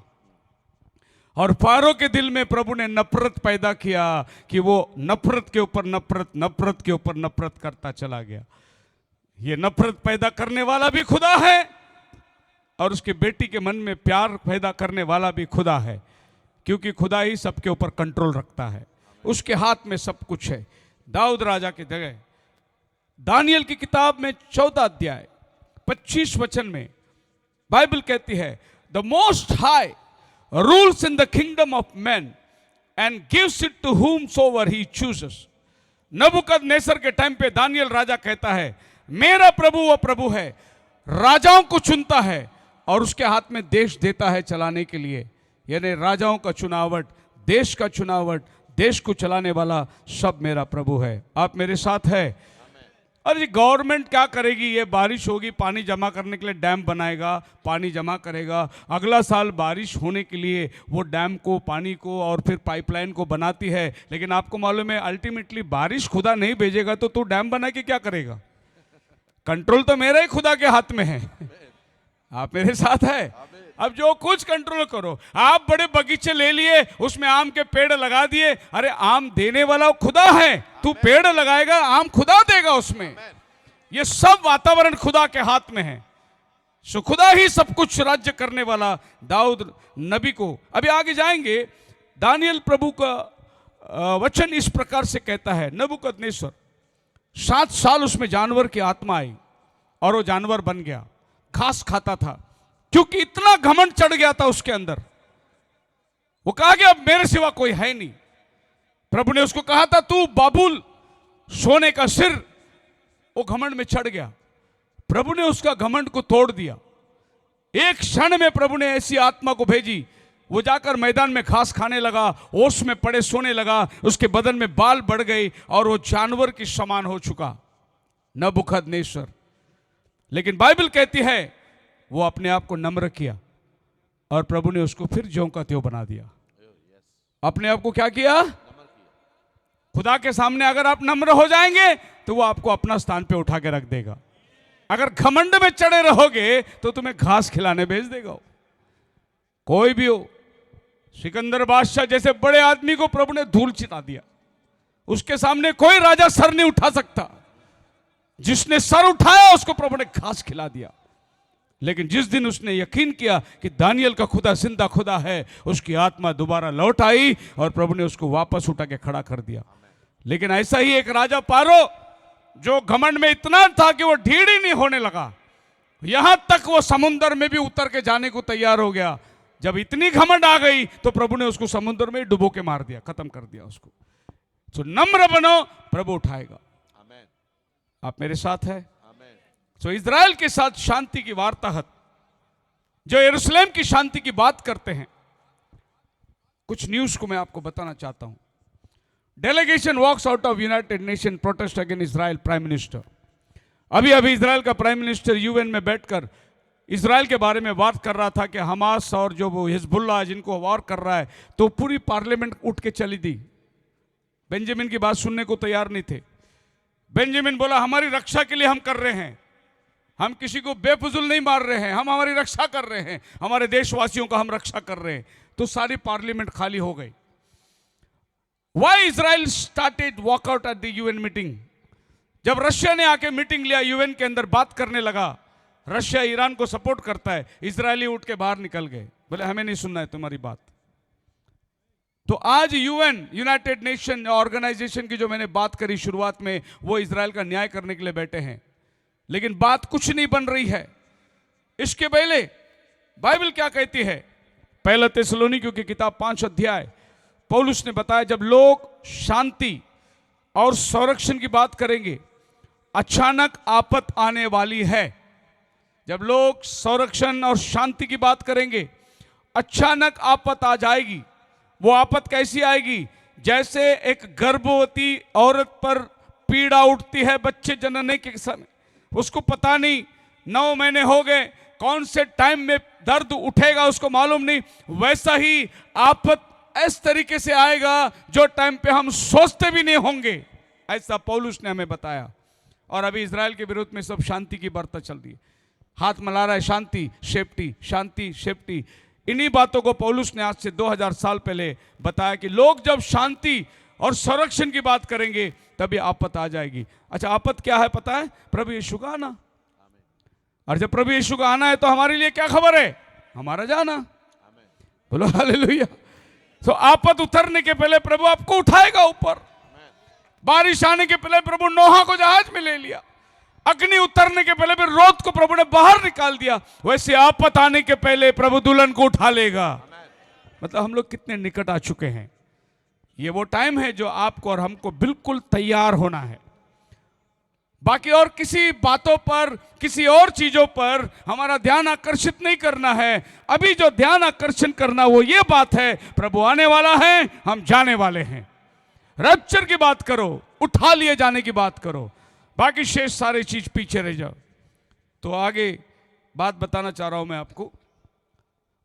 और फारो के दिल में प्रभु ने नफरत पैदा किया कि वो नफरत के ऊपर नफरत, नफरत के ऊपर नफरत करता चला गया। ये नफरत पैदा करने वाला भी खुदा है और उसके बेटी के मन में प्यार पैदा करने वाला भी खुदा है, क्योंकि खुदा ही सबके ऊपर कंट्रोल रखता है। उसके हाथ में सब कुछ है। दाऊद राजा की जगह दानियल की किताब में 14 अध्याय 25 वचन में बाइबल कहती है the most high rules in the kingdom of man and gives it to whomsoever he chooses। Nebuchadnezzar के टाइम पे दानियल राजा कहता है मेरा प्रभु वो प्रभु है, राजाओं को चुनता है और उसके हाथ में देश देता है चलाने के लिए। यानी राजाओं का चुनावट, देश का चुनावट, देश को चलाने वाला सब मेरा प्रभु है। आप मेरे साथ है? अरे गवर्नमेंट क्या करेगी? ये बारिश होगी, पानी जमा करने के लिए डैम बनाएगा, पानी जमा करेगा। अगला साल बारिश होने के लिए वो डैम को, पानी को और फिर पाइपलाइन को बनाती है। लेकिन आपको मालूम है अल्टीमेटली बारिश खुदा नहीं भेजेगा तो तू डैम बना के क्या करेगा? कंट्रोल तो मेरा ही खुदा के हाथ में है। आप मेरे साथ है? अब जो कुछ कंट्रोल करो। आप बड़े बगीचे ले लिए, उसमें आम के पेड़ लगा दिए। अरे आम देने वाला खुदा है, तू पेड़ लगाएगा आम खुदा देगा उसमें। ये सब वातावरण खुदा के हाथ में है। सो खुदा ही सब कुछ राज्य करने वाला दाऊद नबी को। अभी आगे जाएंगे। दानियल प्रभु का वचन इस प्रकार से कहता है नबूकदनेस्सर 7 साल उसमें जानवर की आत्मा आई और वो जानवर बन गया। घास खाता था, क्योंकि इतना घमंड चढ़ गया था उसके अंदर। वो कहा कि अब मेरे सिवा कोई है नहीं। प्रभु ने उसको कहा था, तू बाबुल सोने का सिर। वो घमंड में चढ़ गया। प्रभु ने उसका घमंड को तोड़ दिया। एक क्षण में प्रभु ने ऐसी आत्मा को भेजी, वो जाकर मैदान में घास खाने लगा, ओस में पड़े सोने लगा, उसके बदन में बाल बढ़ गए और वो जानवर के समान हो चुका, नबूकदनेस्सर। लेकिन बाइबल कहती है वो अपने आप को नम्र किया और प्रभु ने उसको फिर ज्यों का त्यों बना दिया। अपने आप को क्या किया? खुदा के सामने अगर आप नम्र हो जाएंगे तो वो आपको अपना स्थान पे उठा के रख देगा। अगर घमंड में चढ़े रहोगे तो तुम्हें घास खिलाने भेज देगा। कोई भी हो, सिकंदर बादशाह जैसे बड़े आदमी को प्रभु ने धूल चिता दिया। उसके सामने कोई राजा सर नहीं उठा सकता। जिसने सर उठाया उसको प्रभु ने घास खिला दिया। लेकिन जिस दिन उसने यकीन किया कि दानियल का खुदा जिंदा खुदा है, उसकी आत्मा दोबारा लौट आई और प्रभु ने उसको वापस उठा के खड़ा कर दिया। लेकिन ऐसा ही एक राजा पारो, जो घमंड में इतना था कि वो ढीढ़ ही नहीं होने लगा, यहां तक वो समुद्र में भी उतर के जाने को तैयार हो गया। जब इतनी घमंड आ गई तो प्रभु ने उसको समुद्र में डुबो के मार दिया, खत्म कर दिया उसको। तो नम्र बनो, प्रभु उठाएगा। आप मेरे साथ है? तो इजराइल के साथ शांति की वार्ताहत, जो यरूशलेम की शांति की बात करते हैं, कुछ न्यूज को मैं आपको बताना चाहता हूं। Delegation walks out of United Nation protest against Israel prime minister. अभी अभी इजराइल का प्राइम मिनिस्टर यूएन में बैठकर इजराइल के बारे में बात कर रहा था कि हमास और जो वो हिजबुल्लाह जिनको वार कर रहा है, तो पूरी पार्लियामेंट उठ के चली दी। बेंजामिन की बात सुनने को तैयार नहीं थे। बेंजामिन बोला, हमारी रक्षा के लिए हम कर रहे हैं, हम किसी को बेफजूल नहीं मार रहे हैं, हम हमारी रक्षा कर रहे हैं, हमारे देशवासियों का हम रक्षा कर रहे हैं। तो सारी पार्लियामेंट खाली हो गई। Why Israel started walkout at the UN meeting. जब रशिया ने आके मीटिंग लिया, यूएन के अंदर बात करने लगा, रशिया ईरान को सपोर्ट करता है, इजरायली उठ के बाहर निकल गए, बोले हमें नहीं सुनना है तुम्हारी बात। तो आज यूएन, यूनाइटेड नेशन ऑर्गेनाइजेशन की जो मैंने बात करी शुरुआत में, वो इजराइल का न्याय करने के लिए बैठे हैं, लेकिन बात कुछ नहीं बन रही है। इसके पहले बाइबल क्या कहती है? पहला थिस्सलुनीकियों की किताब 5 अध्याय, पौलुस ने बताया, जब लोग शांति और संरक्षण की बात करेंगे, अचानक आफत आने वाली है। जब लोग संरक्षण और शांति की बात करेंगे, अचानक आफत आ जाएगी। वो आफत कैसी आएगी? जैसे एक गर्भवती औरत पर पीड़ा उठती है बच्चे जनने के समय, उसको पता नहीं 9 महीने हो गए, कौन से टाइम में दर्द उठेगा उसको मालूम नहीं। वैसा ही आफत इस तरीके से आएगा जो टाइम पे हम सोचते भी नहीं होंगे। ऐसा पौलुस ने हमें बताया। और अभी इजराइल के विरुद्ध में सब शांति की वार्ता चल रही है, हाथ मिला रहा है, शांति सेफ्टी, शांति सेफ्टी। इन्हीं बातों को पौलुस ने आज से 2000 साल पहले बताया कि लोग जब शांति और संरक्षण की बात करेंगे तभी आफत आ जाएगी। अच्छा, आफत क्या है पता है? प्रभु यीशु का आना। और जब प्रभु यीशु का आना है तो हमारे लिए क्या खबर है? हमारा जाना। बोलो हालेलुया। तो आफत उतरने के पहले प्रभु आपको उठाएगा ऊपर। बारिश आने के पहले प्रभु नोहा को जहाज में ले लिया। अग्नि उतरने के पहले फिर लोत को प्रभु ने बाहर निकाल दिया। वैसे आफत आने के पहले प्रभु दुल्हन को उठा लेगा। मतलब हम लोग कितने निकट आ चुके हैं। ये वो टाइम है जो आपको और हमको बिल्कुल तैयार होना है। बाकी और किसी बातों पर, किसी और चीजों पर हमारा ध्यान आकर्षित नहीं करना है। अभी जो ध्यान आकर्षण करना वो ये बात है, प्रभु आने वाला है, हम जाने वाले हैं। रैप्चर की बात करो, उठा लिए जाने की बात करो, बाकी शेष सारी चीज पीछे रह जाओ। तो आगे बात बताना चाह रहा हूं मैं आपको।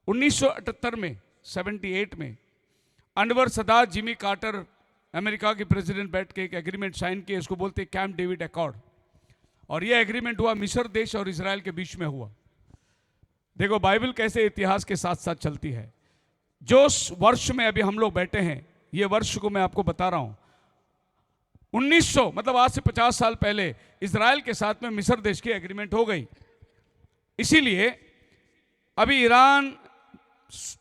1978 में 78 में Anwar Sadat Jimmy Carter America के प्रेसिडेंट बैठ के एक एग्रीमेंट साइन किए, इसको बोलते हैं कैंप डेविड अकॉर्ड। और यह एग्रीमेंट हुआ मिस्र देश और इजराइल के बीच में हुआ। देखो बाइबल कैसे इतिहास के साथ साथ चलती है। जो वर्ष में अभी हम लोग बैठे हैं, ये वर्ष को मैं आपको बता रहा हूं, 1900 मतलब आज से 50 साल पहले इजराइल के साथ में मिस्र देश की एग्रीमेंट हो गई। इसीलिए अभी ईरान,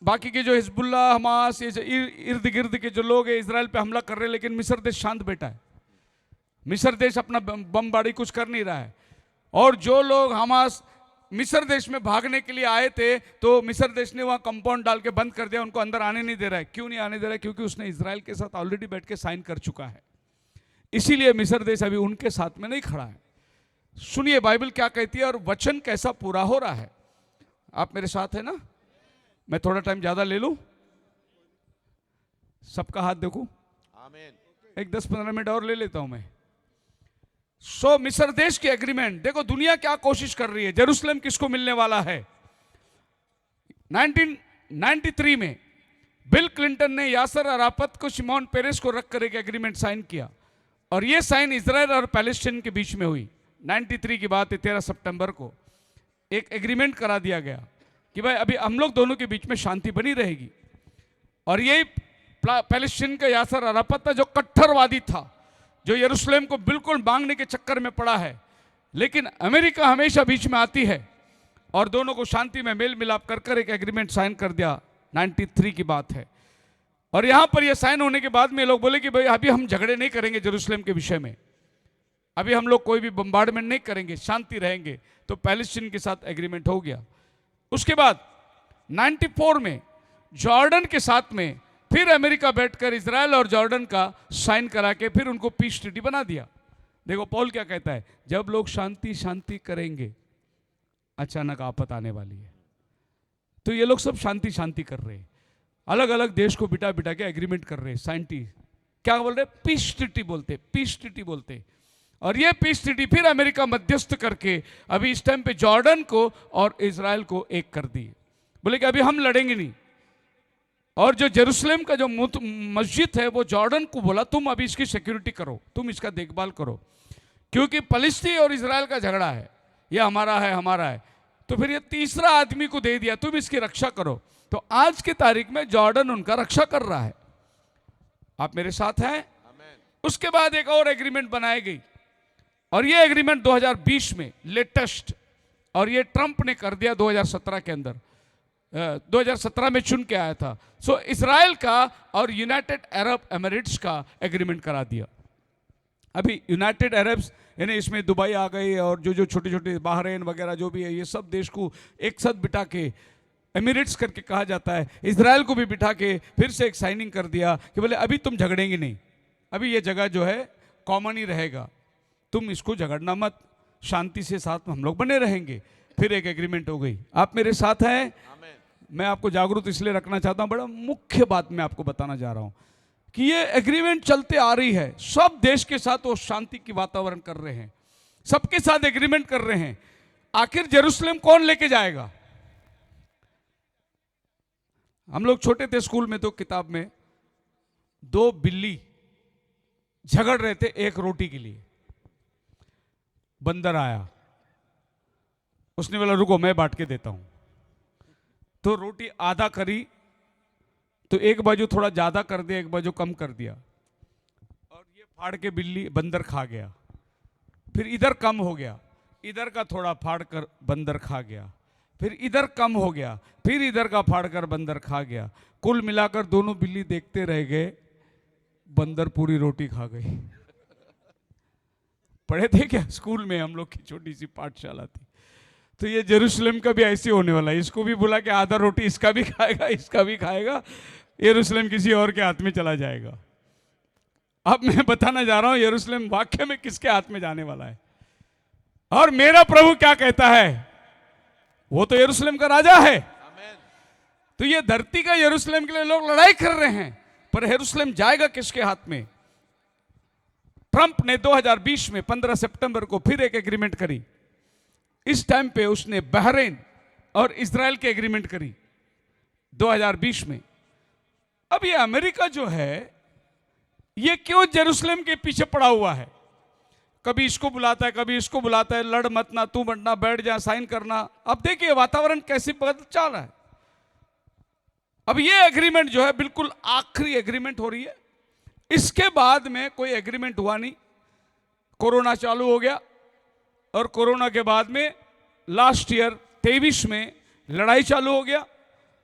बाकी के जो हिजबुल्लाह, हमास, ये इर्द गिर्द के जो लोग हैं इजराइल पे हमला कर रहे हैं, लेकिन मिस्र देश शांत बैठा है। मिस्र देश अपना बमबारी कुछ कर नहीं रहा है। और जो लोग हमास मिस्र देश में भागने के लिए आए थे, तो मिस्र देश ने वहां कंपाउंड डाल के बंद कर दिया, उनको अंदर आने नहीं दे रहा है। क्यों नहीं आने दे रहा है? क्योंकि उसने इजराइल के साथ ऑलरेडी बैठ के साइन कर चुका है, इसीलिए मिस्र देश अभी उनके साथ में नहीं खड़ा है। सुनिए बाइबल क्या कहती है और वचन कैसा पूरा हो रहा है। आप मेरे साथ है ना? मैं थोड़ा टाइम ज्यादा ले लूं, सबका हाथ देखूं, आमीन। एक 10-15 मिनट और ले लेता हूं मैं। मिस्र देश की एग्रीमेंट देखो, दुनिया क्या कोशिश कर रही है, जेरूसलम किसको मिलने वाला है। 1993 में बिल क्लिंटन ने यासर अराफत को शिमोन पेरेस को रखकर एक एग्रीमेंट साइन किया, और यह साइन इजराइल और पैलेस्टीन के बीच में हुई। 93 की बात है, 13 सितंबर को एक एग्रीमेंट करा दिया गया कि भाई अभी हम लोग दोनों के बीच में शांति बनी रहेगी। और यही पैलेस्टीन का यासर अराफत था जो कट्टरवादी था, जो यरूशलेम को बिल्कुल मांगने के चक्कर में पड़ा है, लेकिन अमेरिका हमेशा बीच में आती है और दोनों को शांति में मेल मिलाप कर एक एग्रीमेंट साइन कर दिया। 93 की बात है। और यहां पर यह साइन होने के बाद में लोग बोले कि भाई अभी हम झगड़े नहीं करेंगे जेरूशलेम के विषय में, अभी हम लोग कोई भी बम्बार्डमेंट नहीं करेंगे, शांति रहेंगे। तो पैलेस्टीन के साथ एग्रीमेंट हो गया। उसके बाद 94 में जॉर्डन के साथ में फिर अमेरिका बैठकर इजराइल और जॉर्डन का साइन करा के फिर उनको पीस ट्रीटी बना दिया। देखो पौल क्या कहता है, जब लोग शांति शांति करेंगे अचानक आफत आने वाली है। तो ये लोग सब शांति शांति कर रहे हैं, अलग अलग देश को बिठा बिठा के एग्रीमेंट कर रहे हैं। साइंटिस्ट क्या बोल रहे हैं? पीस ट्रीटी बोलते, पीस ट्रीटी बोलते। और ये पीस ट्रीटी फिर अमेरिका मध्यस्थ करके अभी इस टाइम पे जॉर्डन को और इजराइल को एक कर दी। बोले कि अभी हम लड़ेंगे नहीं। और जो जेरूसलेम का जो मस्जिद है वो जॉर्डन को बोला तुम अभी इसकी सिक्योरिटी करो, तुम इसका देखभाल करो, क्योंकि फलस्तीन और इजराइल का झगड़ा है, ये हमारा है हमारा है। तो फिर ये तीसरा आदमी को दे दिया, तुम इसकी रक्षा करो। तो आज की तारीख में जॉर्डन उनका रक्षा कर रहा है। आप मेरे साथ हैं? उसके बाद एक और एग्रीमेंट बनाई गई, और ये एग्रीमेंट 2020 में लेटेस्ट, और ये ट्रंप ने कर दिया 2017 के अंदर, 2017 में चुन के आया था। सो इजराइल का और यूनाइटेड अरब एमिरेट्स का एग्रीमेंट करा दिया। अभी यूनाइटेड अरब्स यानी इसमें दुबई आ गई, और जो जो छोटे छोटे बहरीन वगैरह जो भी है, ये सब देश को एक साथ बिठा के एमिरेट्स करके कहा जाता है। इजराइल को भी बिठा के फिर से एक साइनिंग कर दिया कि बोले अभी तुम झगड़ेंगे नहीं, अभी ये जगह जो है कॉमन ही रहेगा, तुम इसको झगड़ना मत, शांति से साथ में हम लोग बने रहेंगे। फिर एक एग्रीमेंट हो गई। आप मेरे साथ हैं? मैं आपको जागरूक इसलिए रखना चाहता हूं, बड़ा मुख्य बात मैं आपको बताना जा रहा हूं कि ये एग्रीमेंट चलते आ रही है, सब देश के साथ वो शांति की वातावरण कर रहे हैं, सबके साथ एग्रीमेंट कर रहे हैं। आखिर जेरूसलेम कौन लेके जाएगा? हम लोग छोटे थे स्कूल में, तो किताब में 2 बिल्ली झगड़ रहे थे एक रोटी के लिए। बंदर आया, उसने बोला रुको मैं बांट के देता हूं। तो रोटी आधा करी, तो एक बाजू थोड़ा ज्यादा कर दिया, एक बाजू कम कर दिया, और ये फाड़ के बिल्ली बंदर खा गया। फिर इधर कम हो गया, इधर का थोड़ा फाड़ कर बंदर खा गया, फिर इधर कम हो गया, फिर इधर का फाड़ कर बंदर खा गया। कुल मिलाकर दोनों बिल्ली देखते रह गए, बंदर पूरी रोटी खा गई। पढ़े थे क्या स्कूल में? हम लोग की छोटी सी पाठशाला थी। तो ये जेरूसलेम का भी ऐसे होने वाला है, इसको भी बोला कि आधा रोटी इसका भी खाएगा, इसका भी खाएगा, यरूशलेम किसी और के हाथ में चला जाएगा। अब मैं बताना जा रहा हूं यरूशलेम वाकई में किसके हाथ में जाने वाला है। और मेरा प्रभु क्या कहता है, वो तो यरूशलेम का राजा है। तो ये धरती का यरूशलेम के लिए लोग लड़ाई कर रहे हैं, पर यरूशलेम जाएगा किसके हाथ में? ट्रंप ने 2020 में 15 सितंबर को फिर एक एग्रीमेंट करी। इस टाइम पे उसने बहरीन और इजराइल की एग्रीमेंट करी 2020 में। अब ये अमेरिका जो है, ये क्यों जेरूसलेम के पीछे पड़ा हुआ है? कभी इसको बुलाता है, कभी इसको बुलाता है, लड़ मत ना, तू बनना, बैठ जा, साइन करना। अब देखिए वातावरण कैसे बदल चल रहा है। अब ये एग्रीमेंट जो है बिल्कुल आखिरी एग्रीमेंट हो रही है। इसके बाद में कोई एग्रीमेंट हुआ नहीं, कोरोना चालू हो गया, और कोरोना के बाद में लास्ट ईयर 23 में लड़ाई चालू हो गया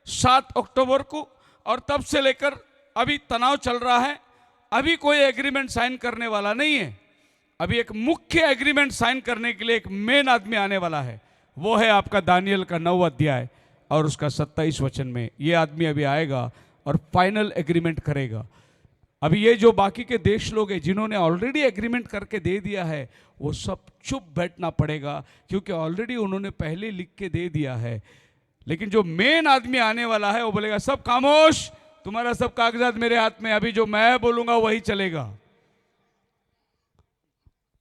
7 अक्टूबर को, और तब से लेकर अभी तनाव चल रहा है। अभी कोई एग्रीमेंट साइन करने वाला नहीं है। अभी एक मुख्य एग्रीमेंट साइन करने के लिए एक मेन आदमी आने वाला है, वो है आपका दानियल का 9 अध्याय और उसका 27 वचन में। ये आदमी अभी आएगा और फाइनल एग्रीमेंट करेगा। अभी ये जो बाकी के देश लोग हैं जिन्होंने ऑलरेडी एग्रीमेंट करके दे दिया है, वो सब चुप बैठना पड़ेगा, क्योंकि ऑलरेडी उन्होंने पहले लिख के दे दिया है। लेकिन जो मेन आदमी आने वाला है वो बोलेगा सब खामोश, तुम्हारा सब कागजात मेरे हाथ में, अभी जो मैं बोलूंगा वही चलेगा।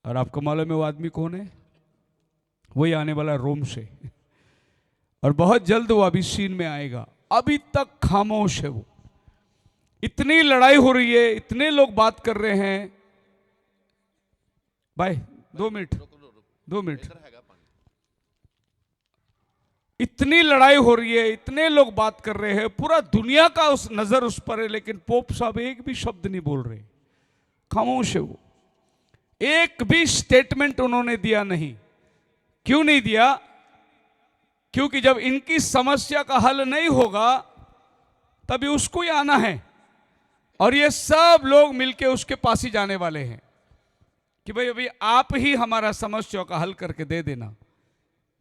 और आपको मालूम है वो आदमी कौन है? वही आने वाला रोम से, और बहुत जल्द वो अभी सीन में आएगा। अभी तक खामोश है वो। इतनी लड़ाई हो रही है, इतने लोग बात कर रहे हैं। भाई 2 मिनट, 2 मिनट। इतनी लड़ाई हो रही है, इतने लोग बात कर रहे हैं, पूरा दुनिया का उस नजर उस पर है, लेकिन पोप साहब एक भी शब्द नहीं बोल रहे, खामोश है वो। एक भी स्टेटमेंट उन्होंने दिया नहीं। क्यों नहीं दिया? क्योंकि जब इनकी समस्या का हल नहीं होगा तभी उसको ही आना है, और ये सब लोग मिलके उसके पास ही जाने वाले हैं कि भाई अभी आप ही हमारा समस्या का हल करके दे देना।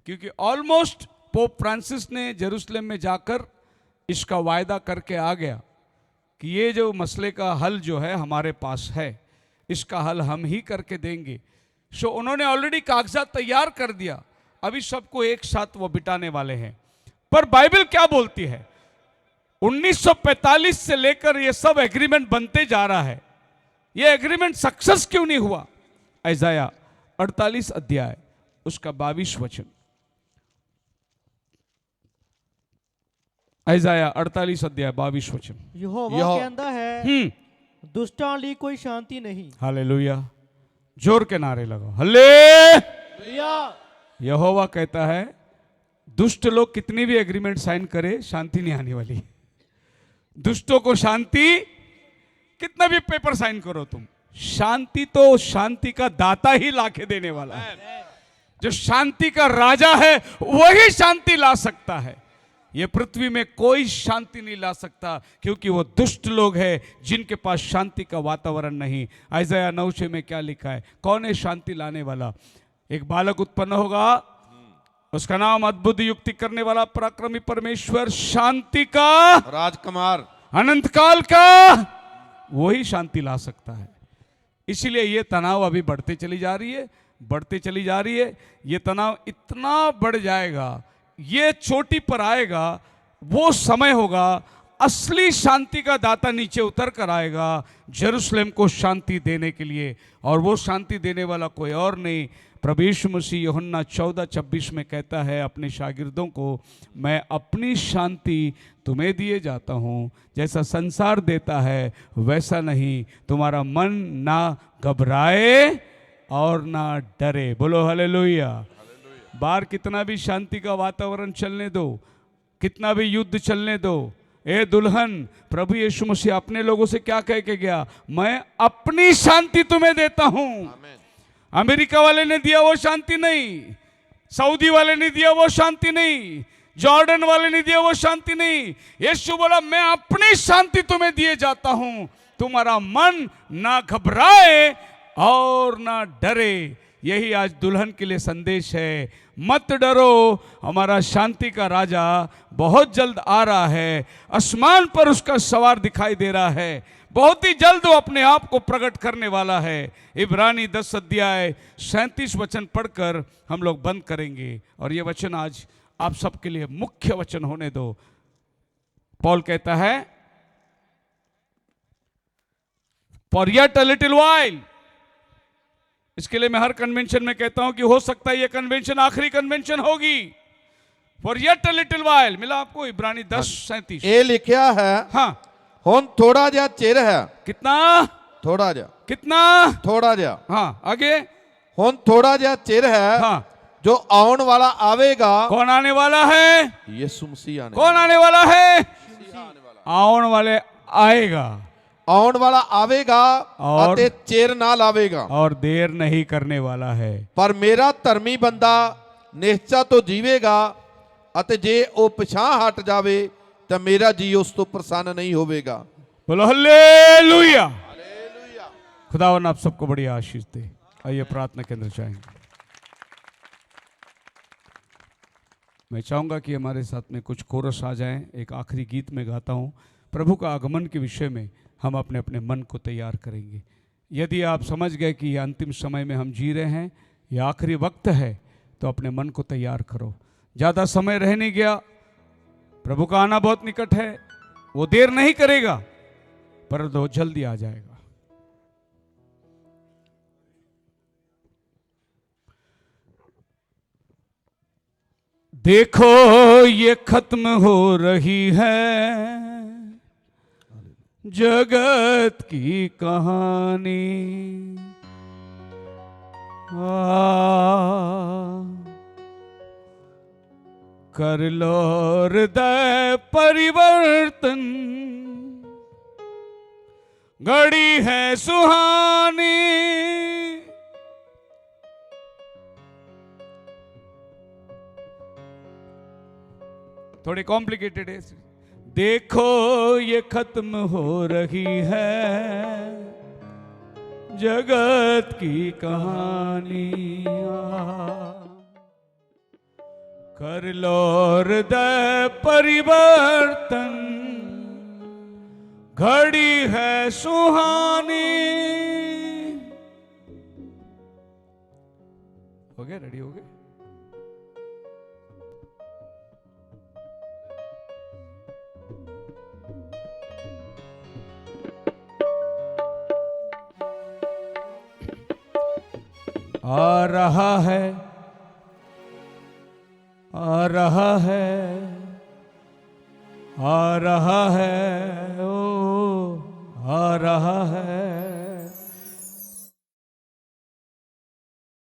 क्योंकि ऑलमोस्ट पोप फ्रांसिस ने जेरूसलम में जाकर इसका वायदा करके आ गया कि ये जो मसले का हल जो है हमारे पास है, इसका हल हम ही करके देंगे। सो उन्होंने ऑलरेडी कागजात तैयार कर दिया, अभी सबको एक साथ वो बिठाने वाले हैं। पर बाइबल क्या बोलती है? 1945 से लेकर ये सब एग्रीमेंट बनते जा रहा है, ये एग्रीमेंट सक्सेस क्यों नहीं हुआ? यशायाह 48 अध्याय उसका 22 वचन। यशायाह 48 अध्याय 22 वचन। यहोवा कहता है दुष्टां ਲਈ कोई शांति नहीं। हालेलुया, जोर के नारे लगाओ, हल्ले। यहोवा कहता है दुष्ट लोग कितनी भी एग्रीमेंट साइन करे, शांति नहीं आने वाली। दुष्टों को शांति, कितना भी पेपर साइन करो तुम, शांति तो शांति का दाता ही लाके देने वाला है। जो शांति का राजा है वही शांति ला सकता है। ये पृथ्वी में कोई शांति नहीं ला सकता, क्योंकि वो दुष्ट लोग हैं जिनके पास शांति का वातावरण नहीं। यशायाह 9:6 में क्या लिखा है? कौन है शांति लाने वाला? एक बालक उत्पन्न होगा, उसका नाम अद्भुत युक्ति करने वाला, पराक्रमी परमेश्वर, शांति का राजकुमार, अनंत काल का, वही शांति ला सकता है। इसीलिए ये तनाव अभी बढ़ते चली जा रही है, बढ़ते चली जा रही है। ये तनाव इतना बढ़ जाएगा, ये चोटी पर आएगा, वो समय होगा असली शांति का दाता नीचे उतर कर आएगा जेरूसलम को शांति देने के लिए। और वो शांति देने वाला कोई और नहीं, प्रभु यीशु मसीह यूहन्ना 14:26 में कहता है अपने शागिर्दों को, मैं अपनी शांति तुम्हें दिए जाता हूँ, जैसा संसार देता है वैसा नहीं, तुम्हारा मन ना घबराए और ना डरे। बोलो हालेलुया। बाहर कितना भी शांति का वातावरण चलने दो, कितना भी युद्ध चलने दो, ए दुल्हन, प्रभु यीशु मसीह अपने लोगों से क्या कह के गया? मैं अपनी शांति तुम्हें देता हूं। अमेरिका वाले ने दिया वो शांति नहीं, सऊदी वाले ने दिया वो शांति नहीं, जॉर्डन वाले ने दिया वो शांति नहीं। यीशु बोला मैं अपनी शांति तुम्हें दिए जाता हूं, तुम्हारा मन ना घबराए और ना डरे। यही आज दुल्हन के लिए संदेश है, मत डरो, हमारा शांति का राजा बहुत जल्द आ रहा है, आसमान पर उसका सवार दिखाई दे रहा है, बहुत ही जल्द वो अपने आप को प्रकट करने वाला है। इब्रानी 10 अध्याय 37 वचन पढ़कर हम लोग बंद करेंगे, और ये वचन आज आप सबके लिए मुख्य वचन होने दो। पॉल कहता है, for yet a little while, इसके लिए मैं हर कन्वेंशन में कहता हूं कि हो सकता है ये कन्वेंशन आखिरी कन्वेंशन होगी। For yet a little while, मिला आपको? इब्रानी 10:37 ये लिखा है, हाँ, हुन थोड़ा जा चिर है। कितना? थोड़ा जा, कितना? थोड़ा जा, हाँ, आगे, हुन थोड़ा जा चिर है, हाँ, जो आउन वाला आवेगा। कौन आने वाला है? यीशु मसीह आने कौन आने वाला है? आउन वाले आएगा, आउन वाला आवेगा और अते चेर ना लावेगा, और देर नहीं करने वाला है। पर मेरा धर्मी बंदा निश्चा तो जीवेगा, अते जे ओ पिछां हट जावे तो मेरा जी उस तो प्रसन्न नहीं होवेगा। बोलो हालेलुया। खुदावन आप सबको बड़ी आशीष दे। आइए प्रार्थना के अंदर जाएंगे। मैं चाहूँगा कि हमारे साथ में कुछ कोरस आ जाएं। एक आखिरी गीत में गाता हूँ, प्रभु का आगमन के विषय में हम अपने अपने मन को तैयार करेंगे। यदि आप समझ गए कि ये अंतिम समय में हम जी रहे हैं, ये आखिरी वक्त है, तो अपने मन को तैयार करो। ज़्यादा समय रह नहीं गया, प्रभु का आना बहुत निकट है। वो देर नहीं करेगा, पर वो जल्दी आ जाएगा। देखो ये खत्म हो रही है जगत की कहानी, कर लो हृदय परिवर्तन, घड़ी है सुहानी। थोड़ी कॉम्प्लिकेटेड है। देखो ये खत्म हो रही है जगत की कहानियां, कर लो हृदय परिवर्तन, घड़ी है सुहानी। हो गया? रेडी हो गए? आ रहा है, आ रहा है, आ रहा है, ओ आ रहा है।